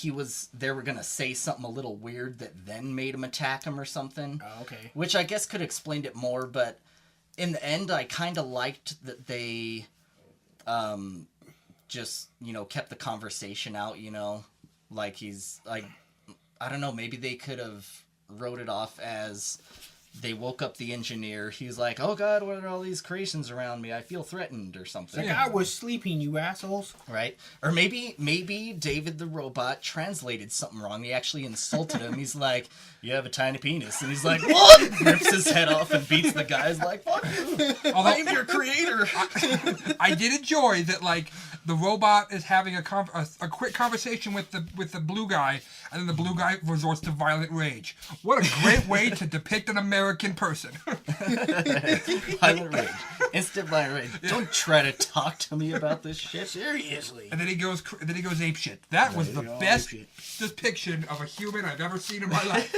they were going to say something a little weird that then made him attack him or something. Oh, okay. Which I guess could have explained it more, but in the end, I kind of liked that they just, kept the conversation out, like he's, like, I don't know, maybe they could have wrote it off as they woke up the engineer. He's like, oh God, what are all these creations around me? I feel threatened or something. Like, I was sleeping, you assholes. Right? Or maybe David the robot translated something wrong. He actually insulted him. He's like, you have a tiny penis. And he's like, what? Rips his head off and beats the guy. He's like, fuck you. I'm your creator. I did enjoy that, like, the robot is having a quick conversation with the blue guy, and then the blue guy resorts to violent rage. What a great way to depict an American person. Violent rage. Instant violent rage. Don't try to talk to me about this shit. Seriously. And then he goes apeshit. That was the Yeah, best apeshit. depiction of a human I've ever seen in my life.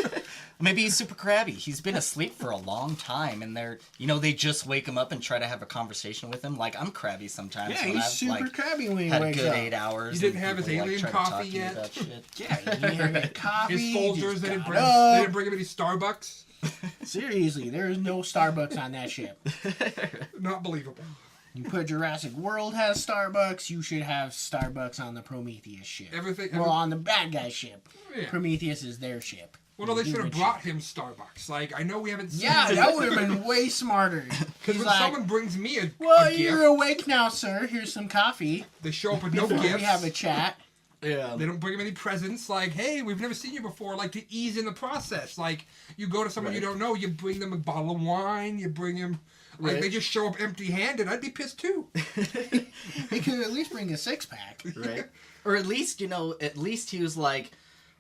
Maybe he's super crabby. He's been asleep for a long time, and they just wake him up and try to have a conversation with him. Like, I'm crabby sometimes. Yeah, when he's I've, super crabby when he had a wakes good up. 8 hours. You didn't and have his people, alien try to talk coffee to me yet? about shit. Yeah, he didn't have coffee. His Folgers, they didn't got bring him any Starbucks. Seriously, there is no Starbucks on that ship. Not believable. You put Jurassic World has Starbucks, you should have Starbucks on the Prometheus ship. Well, on the bad guy ship. Yeah. Prometheus is their ship. Well, no, they The should have human brought ship. him Starbucks. Like, I know we haven't seen Yeah, it. that would have been way smarter. Because when someone brings me a well, gift, you're awake now, sir. Here's some coffee. they show up with no Before gifts. we have a chat. Yeah. They don't bring him any presents. Like, hey, we've never seen you before. Like, to ease in the process. Like, you go to someone you don't know, you bring them a bottle of wine, you bring them... Like, Right. they just show up empty-handed. I'd be pissed, too. He could at least bring a six-pack. Right. Or at least he was like,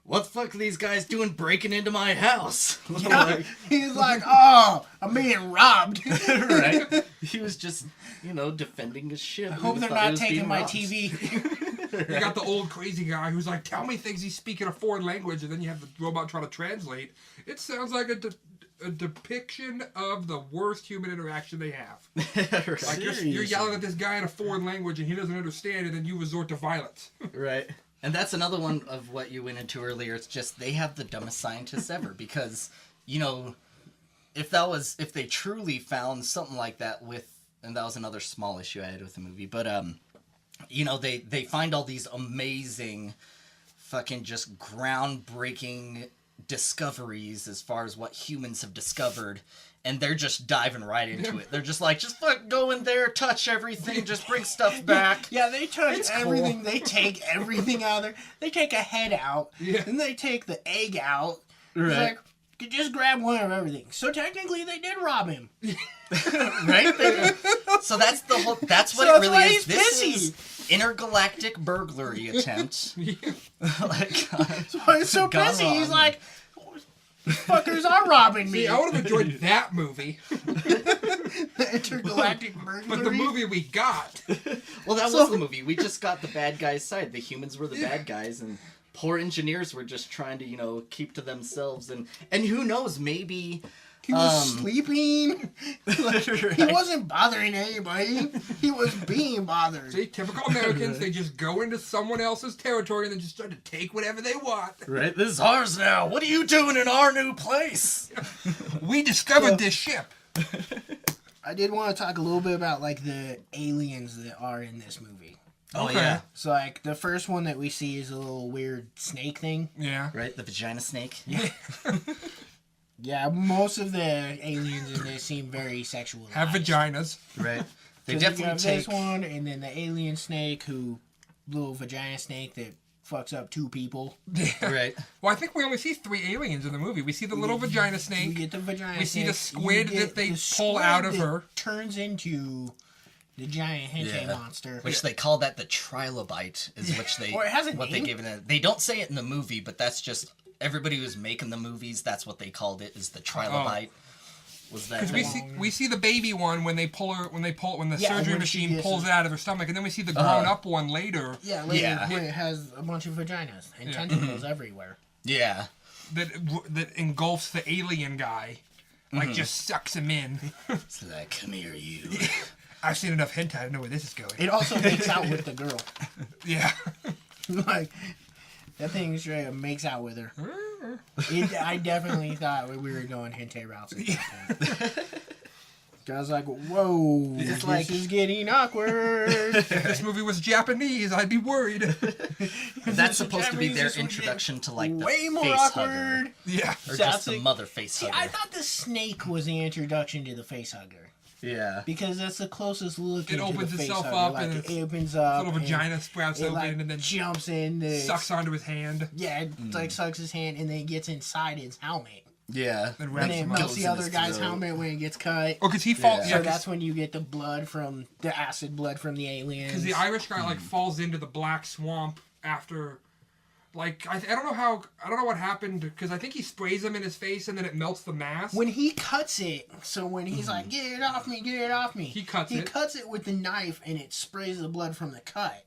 what the fuck are these guys doing breaking into my house? Yeah. He's like, oh, I'm being robbed. Right? He was just, defending his shit. I hope they're not taking my TV. You got the old crazy guy who's like, tell me things he's speaking a foreign language, and then you have the robot trying to translate. It sounds like a depiction of the worst human interaction they have. Right. Like, you're yelling at this guy in a foreign language, and he doesn't understand, and then you resort to violence. Right. And that's another one of what you went into earlier. It's just they have the dumbest scientists ever because, if they truly found something like that and that was another small issue I had with the movie, but they find all these amazing, fucking just groundbreaking discoveries as far as what humans have discovered. And they're just diving right into it. They're just like, go in there, touch everything, just bring stuff back. Yeah, they touch It's everything. cool. They take everything out of there. They take a head out. Yeah. Then they take the egg out. Right. It's like, you just grab one of everything. So technically, they did rob him. Right? So that's the whole. That's what So it that's really why is. he's This pissy. is intergalactic burglary attempt. Like, So he's so gone pissy. He's wrong. like, fuckers are robbing me. See, I would have enjoyed that movie, The intergalactic burglary. but the movie we got. well, that was the movie. We just got the bad guys' side. The humans were the bad guys, and poor engineers were just trying to, keep to themselves. And who knows? Maybe He was sleeping. He wasn't bothering anybody. He was being bothered. See, typical Americans, they just go into someone else's territory and then just start to take whatever they want. Right? This is ours now. What are you doing in our new place? We discovered this ship. I did want to talk a little bit about the aliens that are in this movie. Oh Okay. yeah. So the first one that we see is a little weird snake thing. Yeah. Right? The vagina snake. Yeah, most of the aliens in this seem very sexual. Have vaginas. Right. They You definitely have take. this one, and then the alien snake, little vagina snake that fucks up 2 people. Right. Well, I think we only see 3 aliens in the movie. We see the little vagina snake. We get the vagina We see the snake. squid You that get they the pull squid out of that her. turns into the giant hentai Yeah. monster. Which they call that the trilobite, is which they Well, it has a what name. they give it. They don't say it in the movie, but that's just everybody who's making the movies. That's what they called it, is the trilobite. Was that Because we see the baby one when the Yeah, surgery when she machine gets pulls it. it out of her stomach, and then we see the grown up one later Yeah, later, Yeah. when it has a bunch of vaginas and Yeah. tentacles everywhere. Yeah. that engulfs the alien guy, like just sucks him in. So like, come here, you. I've seen enough hentai to know where this is going. It also makes out with the girl. Yeah. Like, that thing straight up makes out with her. I definitely thought we were going hentai routes. I was like, whoa, this is getting awkward. If this movie was Japanese, I'd be worried. That's supposed to be Japanese, their this would get introduction to like the way more face awkward. hugger. Yeah. Or That's just the it. mother face See, hugger. I thought the snake was the introduction to the face hugger. Yeah. Because that's the closest look It into opens the face itself hugger. up Like, and it opens up. Little and vagina sprouts it, open like, and then jumps in. sucks onto his hand. Yeah, it like sucks his hand and then gets inside his helmet. Yeah. And And wraps then it him up. melts Goes the in other his guy's throat. helmet when it gets cut. Oh, because he falls. Yeah. Yeah, So that's when you get the blood from the acid blood from the aliens. because the Irish guy like falls into the black swamp after. Like I don't know what happened because I think he sprays him in his face and then it melts the mask. When he cuts it, so when he's like, get it off me, He cuts he it. cuts it with the knife and it sprays the blood from the cut.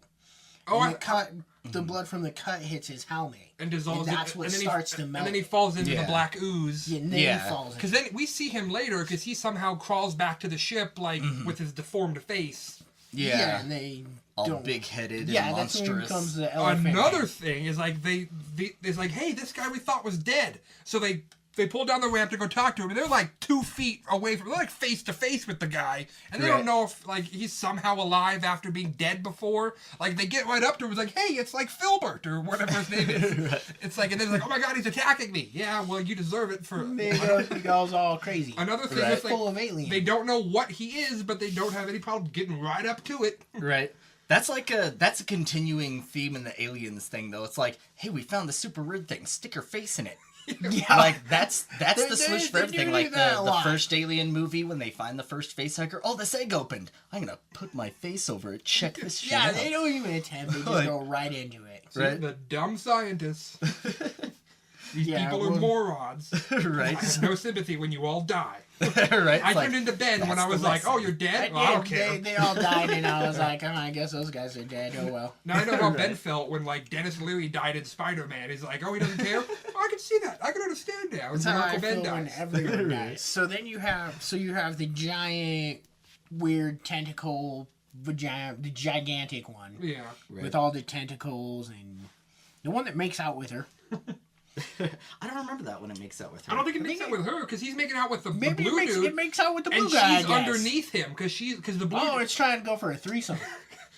Oh, And the blood from the cut hits his helmet. and dissolves and that's it, what and then starts to and melt. then he falls into the Yeah. black ooze. Yeah, and then Yeah. he falls in. Because then we see him later because he somehow crawls back to the ship like with his deformed face. Yeah. and they All don't. big-headed Yeah, and that's when monstrous. comes the elephant. Another man. thing is like it's like, hey, this guy we thought was dead. So they pull down the ramp to go talk to him, and they're like 2 feet away from. They're like face to face with the guy, and they Right. don't know if like he's somehow alive after being dead before. Like they get right up to him, it's like, hey, it's like Filbert or whatever his name is. It's like, and then it's like, oh my god, he's attacking me. Yeah, well, you deserve it for. He goes all crazy. Another thing Right. is like Full of aliens. they don't know what he is, but they don't have any problem getting right up to it. Right. That's a continuing theme in the aliens thing though. It's like, hey, we found the super weird thing. Stick your face in it. Yeah. Like that's They- the switch for they everything. do Like that a the lot. first Alien movie when they find the first face hugger. Oh, this egg opened. I'm gonna put my face over it. Check this shit yeah, out. they don't even attempt. They just Like- go right into it. See, Right. the dumb scientists. These Yeah, people are well- morons. Right. I have no sympathy when you all die. Right. I It's like, turned into Ben when that's I the was like, lesson. "Oh, you're dead." I Well, I don't did. care. They all died, and I was like, I guess those guys are dead. Oh well. Now I know how Ben Right. felt when like Dennis Leary died in Spider-Man. He's like, "Oh, he doesn't care." Oh, I can see that. I can understand now. That's When how I Uncle Ben feel when dies. everyone dies. So then you have the giant, weird tentacle vagina, the gigantic one Yeah. Right. with all the tentacles and the one that makes out with her. I don't remember that when it makes out with her. I don't think it makes out with her because he's making out with the Maybe blue dude, it makes out with the blue and guy. she's I guess. underneath him because the blue. Oh, it's trying to go for a threesome.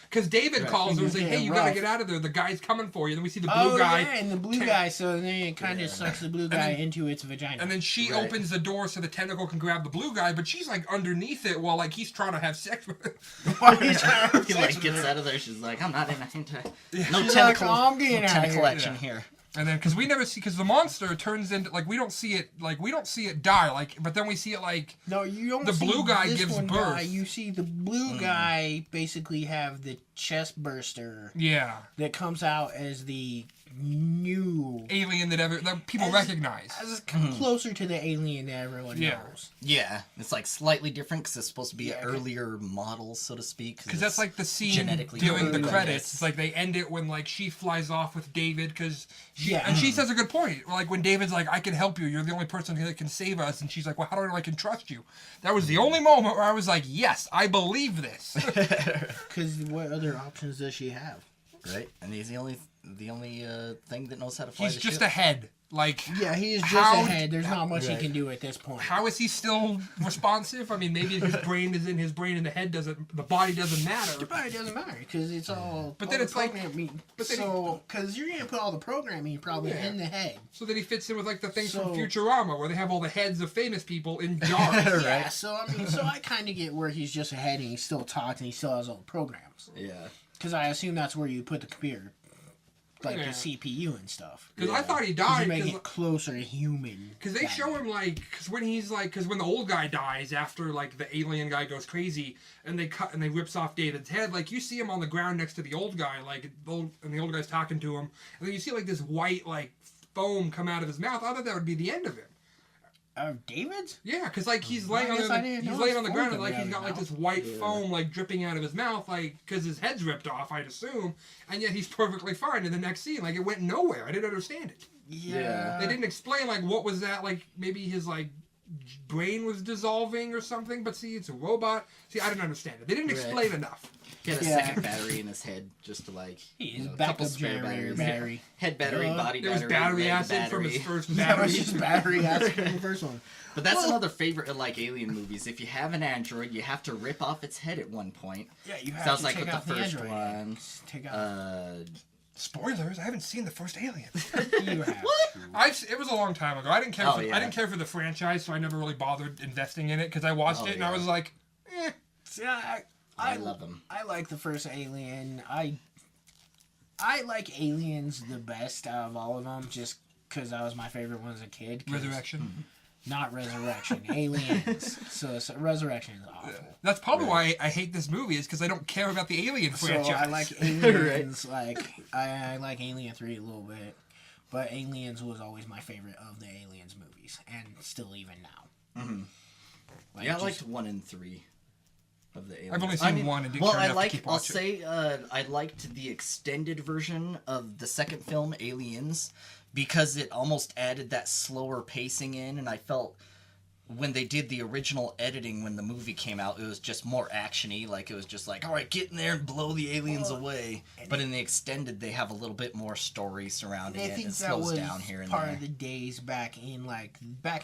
Because David calls her and says, Yeah, "Hey, you gotta rough. get out of there. The guy's coming for you." And then we see the blue Oh guy. yeah, and the blue guy. So then it kind of sucks the blue guy into its vagina. And then she Right. opens the door so the tentacle can grab the blue guy, but she's like underneath it while like he's trying to have sex with her. While he's trying to have He sex like with gets her. out of there. She's like, I'm not in a hentai. No She's tentacle. like, "Oh, I'm getting out of tentacle here." action here. And then because we never see because the monster turns into like we don't see it die like but then we see it like No, you don't. The see blue guy this gives one birth. die. You see the blue guy basically have the chest burster yeah that comes out as the new, alien that people As- recognize. as closer to the alien that everyone Yeah. knows. Yeah, it's like slightly different because it's supposed to be Yeah, an earlier model, so to speak. Because that's like the scene genetically during the coded, I credits. guess. It's like they end it when like she flies off with David because Yeah. and she says a good point. Like when David's like, "I can help you. You're the only person that can save us," and she's like, "Well, how do I know I can trust you?" That was the only moment where I was like, "Yes, I believe this." Because what other options does she have? right, and he's the only thing that knows how to fly. He's the just ship. a head. Like Yeah, he is just How- ahead. There's not much Right. he can do at this point. how is he still responsive? I mean, maybe his brain is in his brain and the head doesn't. The body doesn't matter. But it doesn't matter because it's all. But all then the it's like- programming- but then so because you're gonna put all the programming probably Yeah. in the head. So that he fits in with like the things from So- Futurama, where they have all the heads of famous people in jars. Yeah. So I mean, so I kind of get where he's just ahead and he still talks and he still has all the programs. Yeah. Because I assume that's where you put the computer. like the CPU and stuff. Because I thought he To died. make it closer to human. Because they show him because when the old guy dies after like the alien guy goes crazy and they rips off David's head, like you see him on the ground next to the old guy, and the old guy's talking to him, and then you see like this white like foam come out of his mouth. I thought that would be the end of him. David's? Yeah, because like he's laying on the ground and like he's got like this white foam like dripping out of his mouth, like because his head's ripped off, I'd assume, and yet he's perfectly fine in the next scene. Like it went nowhere. I didn't understand it. Yeah. They didn't explain like what was that, like maybe his like brain was dissolving or something. But see, it's a robot. See, I didn't understand it. They didn't explain enough. He had a second battery in his head just to like backup generator battery. Head battery, body battery. There was battery acid from his first battery. Yeah, it was just battery acid from the first one. But that's another favorite of like alien movies. If you have an android, you have to rip off its head at one point. Yeah, you have Sounds to like take with out the first android. one. Take out. Spoilers! I haven't seen the first Alien. You have. What? It was a long time ago. I didn't care. Oh, I yeah. didn't care for the franchise, so I never really bothered investing in it because I watched it and I was like, eh. Yeah, I love them. I like the first Alien. I like Aliens the best out of all of them, just because that was my favorite one as a kid. Resurrection. Not Resurrection. Aliens. So Resurrection is awful. That's probably why I hate this movie, is because I don't care about the Alien franchise. So I like Aliens. I like Alien 3 a little bit, but Aliens was always my favorite of the Aliens movies, and still even now. Mm-hmm. I liked 1 and 3 of the Aliens. I've only seen one and didn't care enough to keep watching. I liked the extended version of the second film, Aliens, because it almost added that slower pacing in, and I felt when they did the original editing when the movie came out, it was just more action-y. Like, it was just like, all right, get in there and blow the aliens away. But in the extended, they have a little bit more story surrounding it. It slows down here and there. Part of the days back in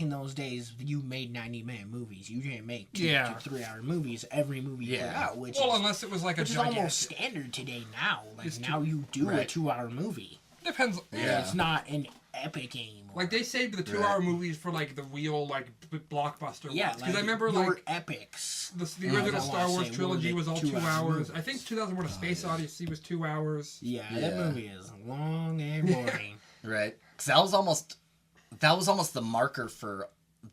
those days, you made 90-minute movies. You didn't make 2 to 3 hour movies. Every movie you put out, unless it was like which is almost standard today now. Like now you do a 2-hour movie. Depends. Yeah. It's not an epic anymore. Like they saved the 2-hour movies for like the real like blockbuster ones. Because I remember like epics. The original Star Wars trilogy was all 2 hours. I think 2001: A Space Odyssey was 2 hours. Yeah, that movie is long and boring. Right. Because that was almost the marker for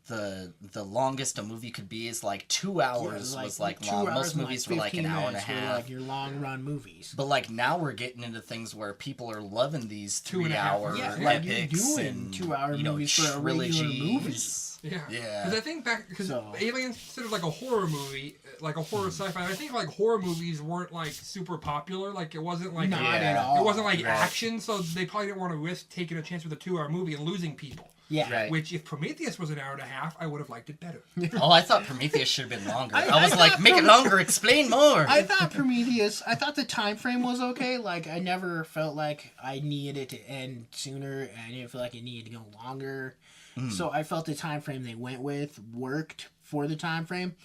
the longest a movie could be. Is like 2 hours was like long. Most movies were like an hour and a half. Like your long run movies. But like now we're getting into things where people are loving these 3-hour like epics you're doing and 2-hour movies for a regular movie. Yeah. Because I think because Alien's considered like a horror movie, like a horror sci-fi. I think like horror movies weren't like super popular. Like it wasn't like not at all. It wasn't like action, so they probably didn't want to risk taking a chance with a 2-hour movie and losing people. Yeah. Right. Which, if Prometheus was an hour and a half, I would have liked it better. Oh, I thought Prometheus should have been longer. I was like, make it longer, explain more. I thought the time frame was okay. Like, I never felt like I needed it to end sooner. I didn't feel like it needed to go longer. So I felt the time frame they went with worked for the time frame.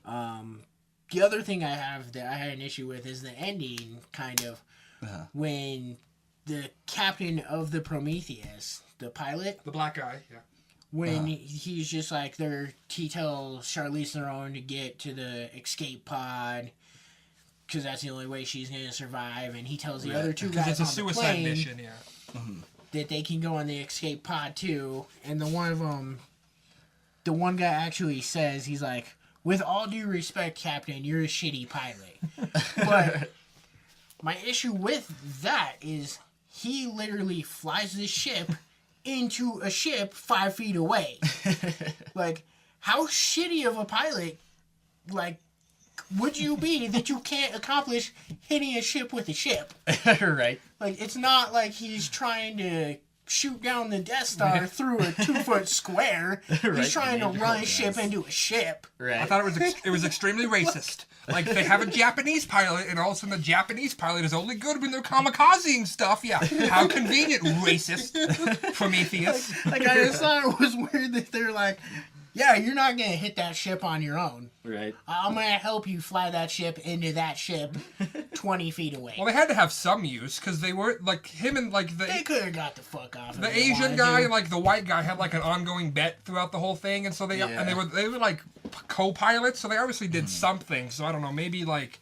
The other thing I have that I had an issue with is the ending, kind of, when the captain of the Prometheus, the pilot, the black guy, when he's just like he tells Charlize Theron to get to the escape pod because that's the only way she's gonna survive, and he tells the other two guys it's a on the suicide plane mission, that they can go on the escape pod too, and the one guy actually says, he's like, with all due respect, Captain, you're a shitty pilot. But my issue with that is he literally flies this ship into a ship 5 feet away. Like, how shitty of a pilot, like, would you be that you can't accomplish hitting a ship with a ship? Right. Like, it's not like he's trying to shoot down the Death Star through a 2-foot square. He's trying to run a ship into a ship. Right. I thought it was extremely racist. Like, they have a Japanese pilot, and all of a sudden the Japanese pilot is only good when they're kamikazing stuff. Yeah, how convenient, racist. Prometheus. Like, I just thought it was weird that they're like, yeah, you're not going to hit that ship on your own. Right. I'm going to help you fly that ship into that ship 20 feet away. Well, they had to have some use, because they were, like, him and, like, they could have got the fuck off. The Asian guy and, like, the white guy had, like, an ongoing bet throughout the whole thing, and so they were like, co-pilots, so they obviously did something, so I don't know, maybe, like,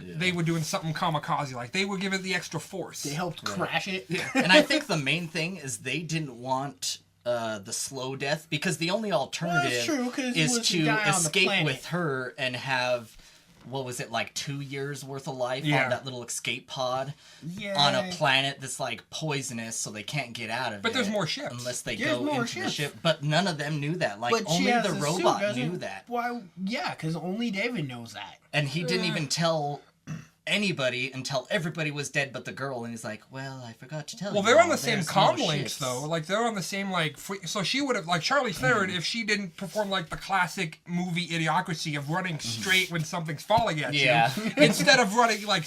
they were doing something kamikaze, like they were giving it the extra force. They helped crash it. And I think the main thing is they didn't want the slow death, because the only alternative is to escape with her and have, what was it, like 2 years worth of life on that little escape pod on a planet that's like poisonous, so they can't get out of it. But there's more ships. Unless they go into the ship. But none of them knew that. Like, only the robot knew that. Why? Yeah, because only David knows that. And he didn't even tell anybody until everybody was dead but the girl, and he's like, well, I forgot to tell you. Well, they're on the same comm links, though. Like, they're on the same, like, so she would have, like, Charlize Theron, if she didn't perform, like, the classic movie idiocracy of running straight when something's falling at you, instead of running, like,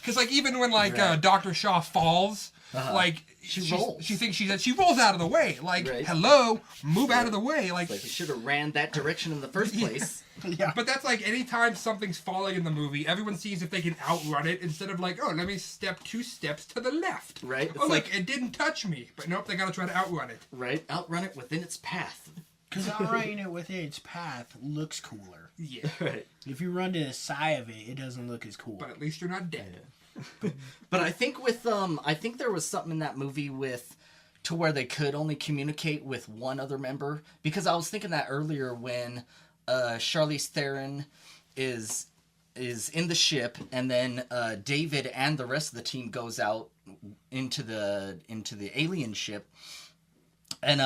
because, like, even when, like, Dr. Shaw falls, like, she thinks she rolls out of the way. Like, hello, move out of the way. Like you should have ran that direction in the first place. Yeah. But that's like anytime something's falling in the movie, everyone sees if they can outrun it instead of like, oh, let me step 2 steps to the left. Right. Oh, look, it didn't touch me. But nope, they gotta try to outrun it. Right. Outrun it within its path. Because outrunning it within its path looks cooler. Yeah. Right. If you run to the side of it, it doesn't look as cool. But at least you're not dead. But I think with I think there was something in that movie with to where they could only communicate with one other member, because I was thinking that earlier when Charlize Theron is in the ship, and then David and the rest of the team goes out into the alien ship, and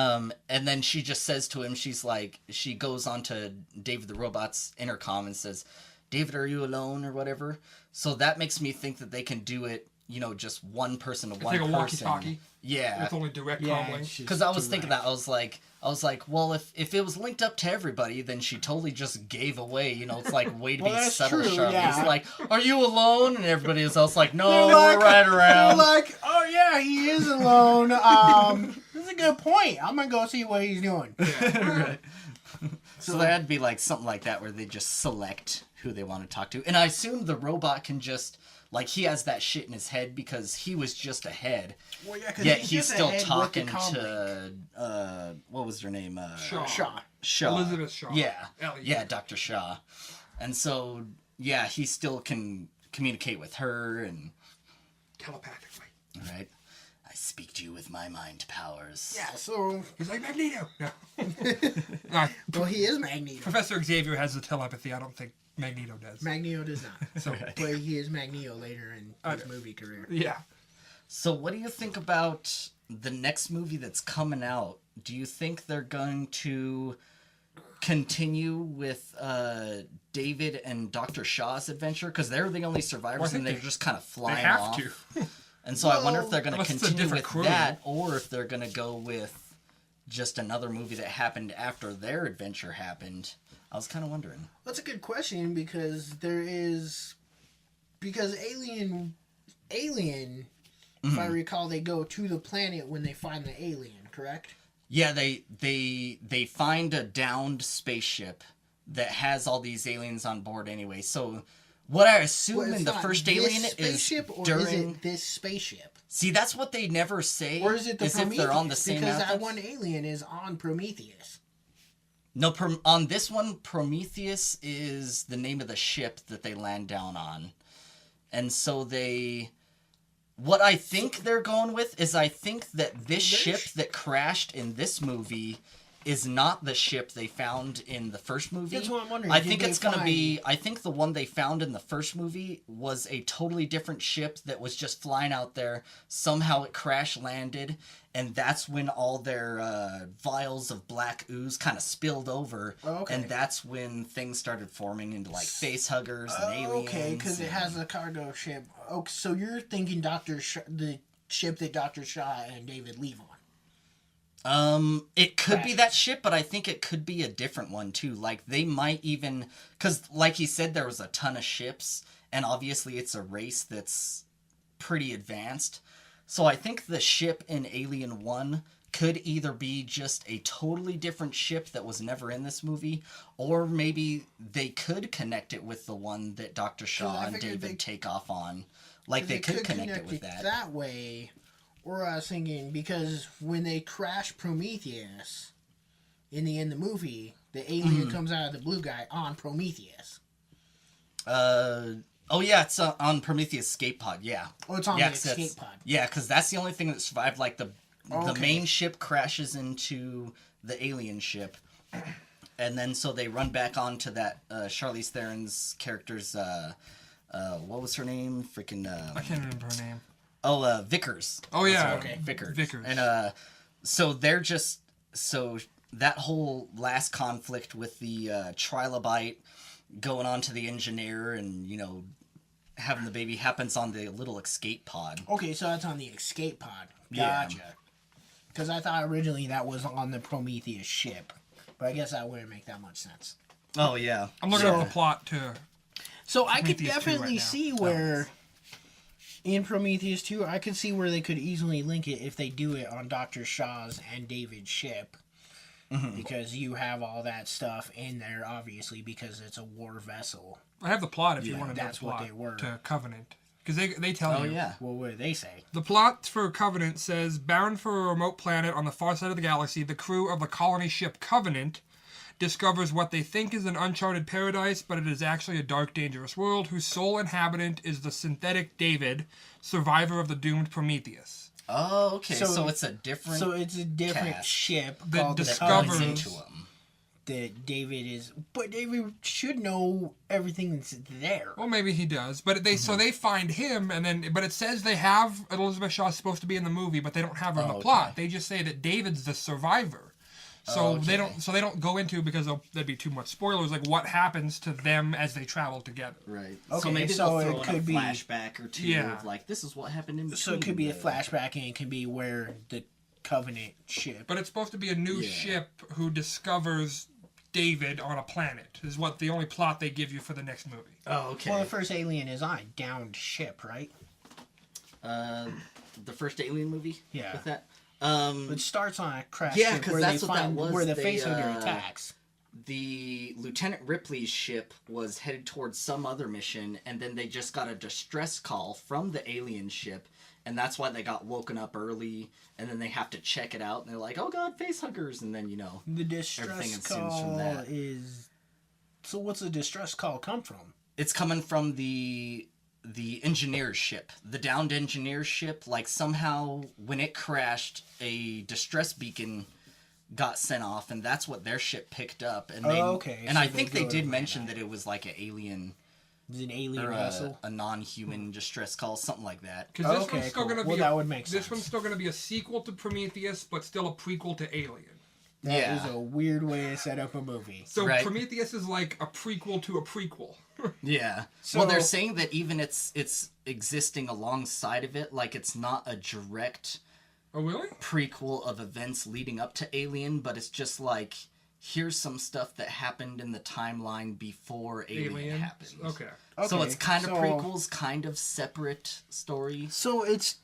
then she just says to him, she's like, she goes onto David the robot's intercom and says, David, are you alone, or whatever? So that makes me think that they can do it, you know, just one person to one person. Like a walkie-talkie. Yeah. It's only direct comm link. Because I was thinking that, I was like, well, if it was linked up to everybody, then she totally just gave away, you know, it's like, way to be subtle, Charlie. Yeah. It's like, are you alone? And everybody else like, no, we're right around. They're like, oh yeah, he is alone. That's a good point. I'm gonna go see what he's doing. Yeah. Right. So there had to be like something like that where they just select who they want to talk to. And I assume the robot can just, like, he has that shit in his head because he was just a head. Well, yeah, yet he's still talking to, what was her name? Shaw. Elizabeth Shaw. Yeah. Yeah, Dr. Shaw. And so, yeah, he still can communicate with her and... telepathically. Right. I speak to you with my mind powers. Yeah, so... He's like, Magneto! No. Well, he is Magneto. Professor Xavier has the telepathy. I don't think Magneto does. Magneto does not. So, but he is Magneto later in his movie career. Yeah. So what do you think about the next movie that's coming out? Do you think they're going to continue with David and Dr. Shaw's adventure? Because they're the only survivors, and they're just kind of flying off. They have to. And so I wonder if they're going to continue with that, or if they're going to go with just another movie that happened after their adventure happened. I was kind of wondering. That's a good question, because Alien, if I recall, they go to the planet when they find the alien, correct? Yeah, they find a downed spaceship that has all these aliens on board anyway. So what I assume in the first Alien is during... Is it this spaceship? See, that's what they never say. Or is it the Prometheus? If they're on the same because outfits. that one alien is on Prometheus. No, on this one, Prometheus is the name of the ship that they land down on. And so what I think they're going with is, I think that this ship that crashed in this movie is not the ship they found in the first movie. That's what I'm wondering. I think it's going to be... I think the one they found in the first movie was a totally different ship that was just flying out there. Somehow it crash landed, and that's when all their vials of black ooze kind of spilled over. Oh, okay. And that's when things started forming into, like, face huggers and aliens. Okay, because it has a cargo ship. Oh, so you're thinking the ship that Dr. Shaw and David leave on. It could be that ship, but I think it could be a different one too. Like, they might even, because like he said, there was a ton of ships, and obviously it's a race that's pretty advanced. So I think the ship in Alien 1 could either be just a totally different ship that was never in this movie, or maybe they could connect it with the one that Dr. Shaw and David take off on. Like, they could connect it with that. That way. Or I was thinking, because when they crash Prometheus, in the movie, the alien comes out of the blue guy on Prometheus. I Oh yeah, it's on Prometheus escape pod. Yeah. Oh, it's on yeah, the escape pod. Yeah, because that's the only thing that survived. Like the Okay. main ship crashes into the alien ship, and then so they run back onto that Charlize Theron's character's what was her name? Freaking I can't remember her name. oh Vickers. Oh yeah, Okay. Vickers. Vickers. And so they're just so that whole last conflict with the trilobite going on to the engineer and having the baby happens on the little escape pod. Okay, so that's on the escape pod. Yeah. Gotcha. Because I thought originally that was on the Prometheus ship. But I guess that wouldn't make that much sense. Oh yeah. I'm looking at the plot too. So I could Prometheus 2 definitely right now. see where, in Prometheus 2, I could see where they could easily link it if they do it on Dr. Shaw's and David's ship. Mm-hmm. Because you have all that stuff in there, obviously, because it's a war vessel. I have the plot if you Yeah, want to know the that's what plot they were. to Covenant. Because they tell Oh you. yeah. Well, what do they say? The plot for Covenant says, bound for a remote planet on the far side of the galaxy, the crew of the colony ship Covenant discovers what they think is an uncharted paradise, but it is actually a dark, dangerous world whose sole inhabitant is the synthetic David, survivor of the doomed Prometheus. Oh, okay. So- So, it's a different. So it's a different cast ship that called the discovers- Covenant into them. that David is... But David should know everything that's there. Well, maybe he does, but so they find him, and then but it says they have Elizabeth Shaw supposed to be in the movie, but they don't have her in the Oh, plot. okay. They just say that David's the survivor. So they don't go into, because that'd be too much spoilers, like what happens to them as they travel together. Right. Okay, so maybe so they'll it throw in could a be- flashback or two Yeah. of like this is what happened in between. So it could be a the- flashback, and it can be where the Covenant ship... But it's supposed to be a new Yeah. ship who discovers David on a planet. Is what the only plot they give you for the next movie. Oh, okay. Well, the first alien is on a downed ship, right? The first Alien movie. Yeah. With that. It starts on a crash Yeah, ship 'cause where that's they what that find was. where the They, facehugger attacks. The Lieutenant Ripley's ship was headed towards some other mission, and then they just got a distress call from the alien ship, and that's why they got woken up early, and then they have to check it out, and they're like, oh god, facehuggers, and then, The distress everything ensues call from that. is... So what's the distress call come from? it's coming from the engineer's ship. The downed engineer's ship, like somehow when it crashed, a distress beacon got sent off, and that's what their ship picked up. And they, okay, and so I they think they go did to mention that. that it was like an alien Is it an alien or vessel? a non-human distress call, something like that. Because this Okay, one's still cool. going to Well, be that would make this sense. one's still going to be a sequel to Prometheus, but still a prequel to Alien. That is Yeah. a weird way to set up a movie. So Right. Prometheus is like a prequel to a prequel. Yeah. So- well, they're saying that even it's existing alongside of it, like it's not a direct Oh really? prequel of events leading up to Alien, but it's just like here's some stuff that happened in the timeline before Alien happened. Okay. So Okay, it's kind of so- prequels, kind of separate stories. So it's,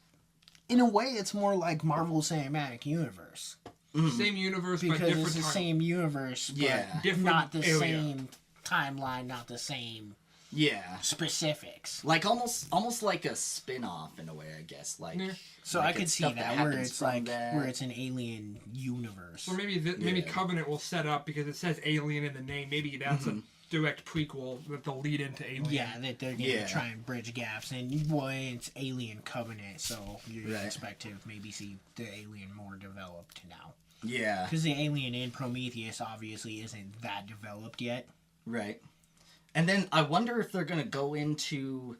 in a way, it's more like Marvel Cinematic Universe. Same universe, but Because different it's the time. same universe, but Yeah. Different not the area. same timeline, not the same Yeah. specifics. Like almost like a spin-off in a way, I guess. Like Yeah. So like I could it's see stuff that where happens it's from like that. where it's an alien universe. Or maybe maybe Yeah. Covenant will set up because it says Alien in the name. Maybe that's a direct prequel that they'll lead into Alien. Yeah, that they're gonna Yeah. try and bridge gaps, and well, it's Alien Covenant, so you Right. expect to maybe see the alien more developed now. yeah, Because the alien in Prometheus obviously isn't that developed yet. right. And then I wonder if they're gonna go into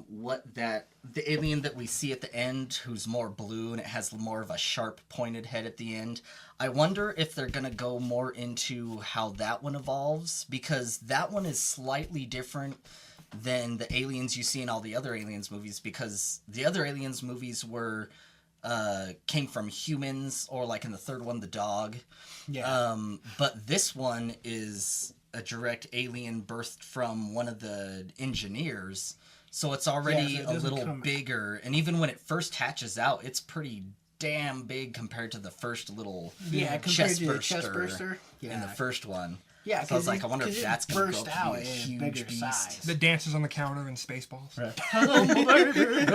what the alien that we see at the end, who's more blue and it has more of a sharp pointed head at the end. I wonder if they're gonna go more into how that one evolves, because that one is slightly different than the aliens you see in all the other Aliens movies, because the other Aliens movies were came from humans, or like in the third one, the dog. Yeah. But this one is a direct alien birthed from one of the engineers, so it's already Yeah, so it a doesn't little come- bigger. And even when it first hatches out, it's pretty damn big compared to the first little Yeah, compared chest to the burster, chest burster. in Yeah. the first one. Yeah, So I was 'cause like, I wonder if 'cause it that's gonna burst grow up to out be a in a huge bigger beast. size. The dances on the counter in Spaceballs. Hello, baby.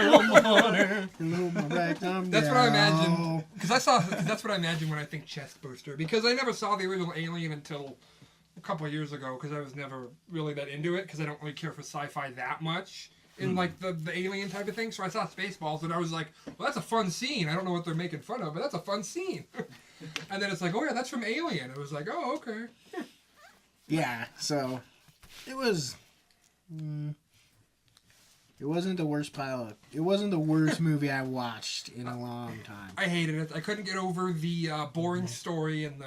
That's what I imagined. Because that's what I imagine when I think chest burster. Because I never saw the original Alien until couple of years ago because I was never really that into it because I don't really care for sci-fi that much in like the alien type of thing. So I saw Spaceballs and I was like, well, that's a fun scene. I don't know what they're making fun of, but that's a fun scene. And then it's like, oh yeah, that's from Alien. It was like, oh okay. Yeah, so it was. It wasn't the worst pilot. It wasn't the worst movie I watched in a long time. I hated it. I couldn't get over the boring story and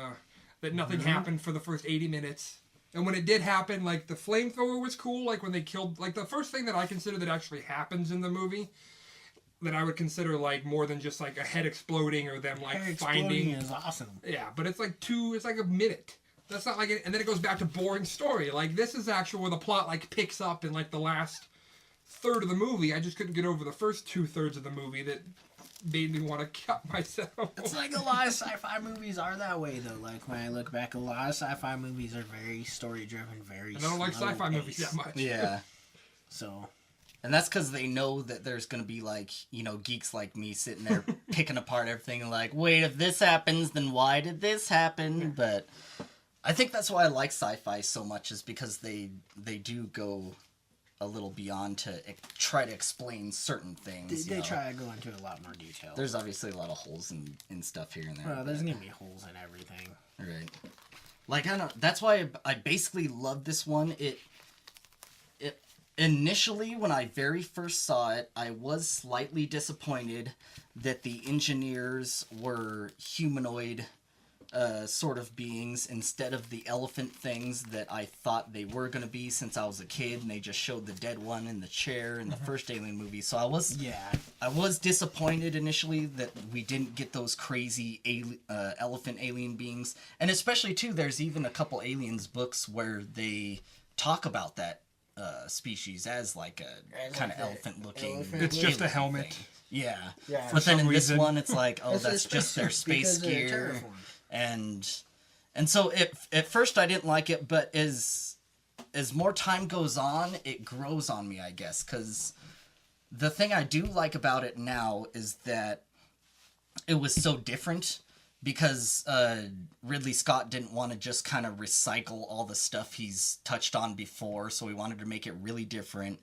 that nothing happened for the first 80 minutes. And when it did happen, like, the flamethrower was cool. Like, when they killed... Like, the first thing that I consider that actually happens in the movie that I would consider, like, more than just, like, a head exploding or them, like, finding... is awesome. Yeah, but it's, like, it's like a minute. That's not like... And then it goes back to boring story. Like, this is actually where the plot, like, picks up in, like, the last third of the movie. I just couldn't get over the first 2/3 of the movie that made me want to cut myself. It's like a lot of sci-fi movies are that way, though. Like, when I look back, a lot of sci-fi movies are very story-driven, very And I don't like sci-fi movies that much. Yeah. So... And that's because they know that there's going to be, like, you know, geeks like me sitting there picking apart everything and like, wait, if this happens, then why did this happen? But I think that's why I like sci-fi so much, is because they do go a little beyond to try to explain certain things. They try to go into a lot more detail. There's obviously a lot of holes in stuff here and there. Well, there's going to be holes in everything. Right. Like, I don't... That's why I basically love this one. It initially, when I very first saw it, I was slightly disappointed that the engineers were humanoid sort of beings instead of the elephant things that I thought they were going to be since I was a kid, and they just showed the dead one in the chair in the first Alien movie. So I was disappointed initially that we didn't get those crazy elephant alien beings. And especially, too, there's even a couple Aliens books where they talk about that species as like a kind of elephant-looking... It's just a helmet. Thing. Yeah. For But then in reason. this one, it's like, oh, that's just their space gear. And so at first I didn't like it, but as more time goes on, it grows on me, I guess. Because the thing I do like about it now is that it was so different. Because Ridley Scott didn't want to just kind of recycle all the stuff he's touched on before, so he wanted to make it really different.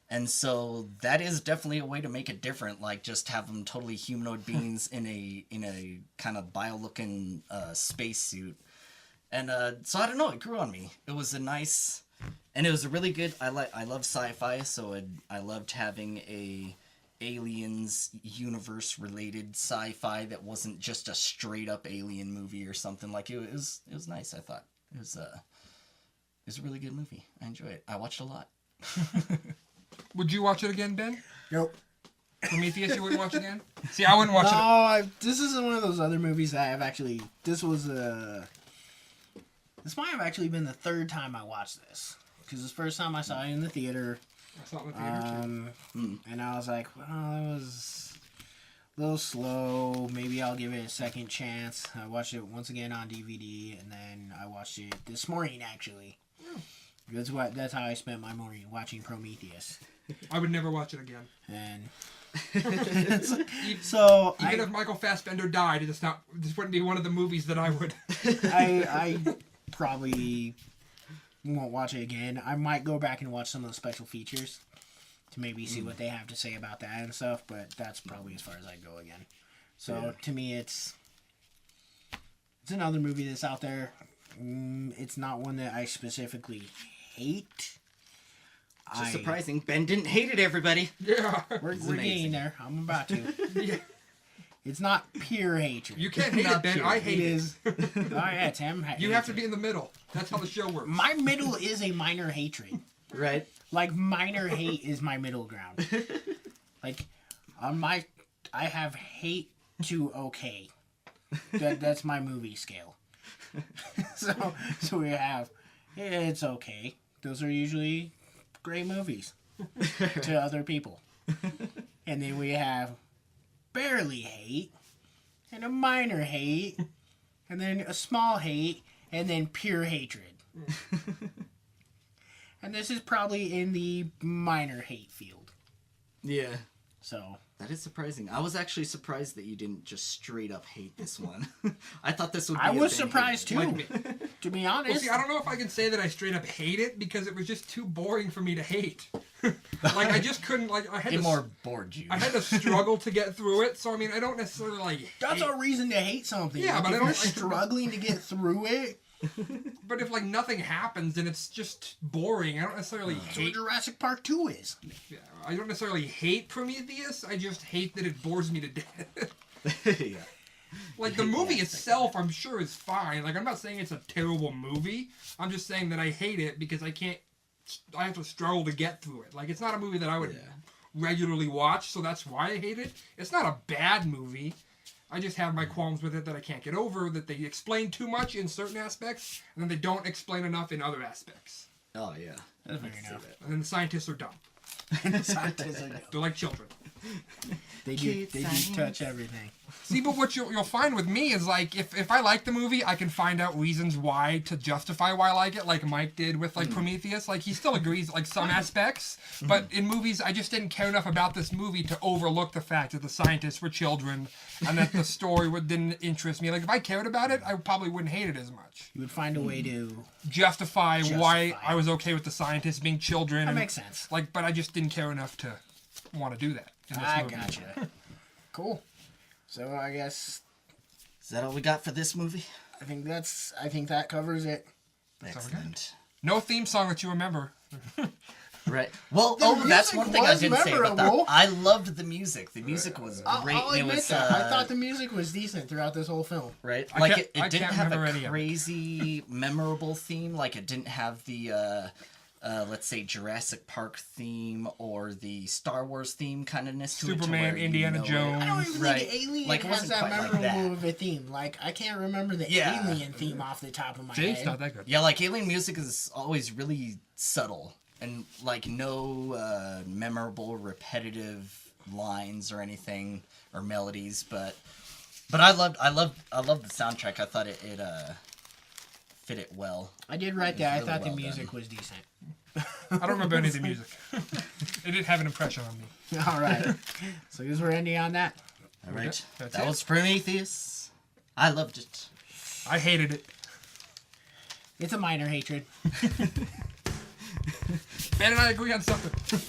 And so that is definitely a way to make it different, like just have them totally humanoid beings in a kind of bio-looking spacesuit. And so I don't know, it grew on me. It was a nice, and it was a really good. I love sci-fi, so I loved having a Aliens universe related sci-fi that wasn't just a straight up alien movie or something. Like it was nice. I thought it was a really good movie. I enjoyed it. I watched a lot. Would you watch it again, Ben? Nope. Prometheus, you wouldn't watch again? See, I wouldn't watch it. No, this isn't one of those other movies that I've actually... This might have actually been the third time I watched this. Because the first time I saw it in the theater... I saw it in the theater, too. And I was like, well, it was a little slow. Maybe I'll give it a second chance. I watched it once again on DVD, and then I watched it this morning, actually. Yeah. That's how I spent my morning, watching Prometheus. I would never watch it again. And even if Michael Fassbender died, this wouldn't be one of the movies that I would. I probably won't watch it again. I might go back and watch some of the special features to maybe see what they have to say about that and stuff, but that's probably as far as I go again. So to me, it's another movie that's out there. It's not one that I specifically hate. Just surprising. Ben didn't hate it, everybody. Yeah. We're getting there. I'm about to. Yeah. It's not pure hatred. You can't hate it, Ben. Pure. I hate it. Is. Oh, yeah, Tim. You have to be in the middle. That's how the show works. My middle is a minor hatred. Right. Like, minor hate is my middle ground. Like, I have hate to okay. That's my movie scale. So we have, it's okay. Those are usually great movies to other people. And then we have barely hate, and a minor hate, and then a small hate, and then pure hatred. And this is probably in the minor hate field. Yeah. So. That is surprising. I was actually surprised that you didn't just straight up hate this one. I thought this would be I was surprised too. To be honest. Well, see, I don't know if I can say that I straight up hate it because it was just too boring for me to hate. Like I just couldn't like I had It to more bored you. I had to struggle to get through it. So I mean, I don't necessarily like. That's a reason to hate something. Yeah, like, but if I don't you're like- struggling to get through it. But if like nothing happens, then it's just boring. I don't necessarily That's what hate. Jurassic Park 2 is. Yeah, I don't necessarily hate Prometheus. I just hate that it bores me to death. Yeah. Like the movie itself, I'm sure is fine. Like I'm not saying it's a terrible movie. I'm just saying that I hate it because I have to struggle to get through it. Like it's not a movie that I would regularly watch, so that's why I hate it. It's not a bad movie. I just have my qualms with it that I can't get over. That they explain too much in certain aspects, and then they don't explain enough in other aspects. Oh yeah. That's fair enough. And then the scientists are dumb. Scientists are dumb. They're like children. They do touch everything. See, but what you'll find with me is like if I like the movie, I can find out reasons why to justify why I like it, like Mike did with like Prometheus. Like he still agrees like some aspects, but in movies, I just didn't care enough about this movie to overlook the fact that the scientists were children and that the story didn't interest me. Like if I cared about it, I probably wouldn't hate it as much. You would find a way to Justify why it. I was okay with the scientists being children. That and, makes sense. Like, but I just didn't care enough to want to do that. In this I movie. gotcha. Cool. So I guess Is that all we got for this movie? I think that covers it. Excellent. No theme song that you remember. Right. Well, The that's music one thing I was didn't say about that. memorable. I loved the music. The music was great. I'll and it admit was, that. I thought the music was decent throughout this whole film. right. I Like can't- it I didn't can't have remember any a of it. crazy memorable theme. Like it didn't have the let's say Jurassic Park theme or the Star Wars theme kind ofness to Superman, it. to where Indiana you know Jones. I don't even Right. think Alien Like, it has wasn't that quite like memorable that. of a theme. Like I can't remember the Yeah. Alien theme off the top of my Jake's head. not that good. Yeah, like alien music is always really subtle and like no memorable repetitive lines or anything or melodies, but I loved the soundtrack. I thought it fit it well. I did write that. really I thought well the music done. was decent. I don't remember any of the music. It didn't have an impression on me. All right. So I guess we're ending on that. All right, That's that it. was Prometheus. I loved it. I hated it. It's a minor hatred. Ben and I agree on something.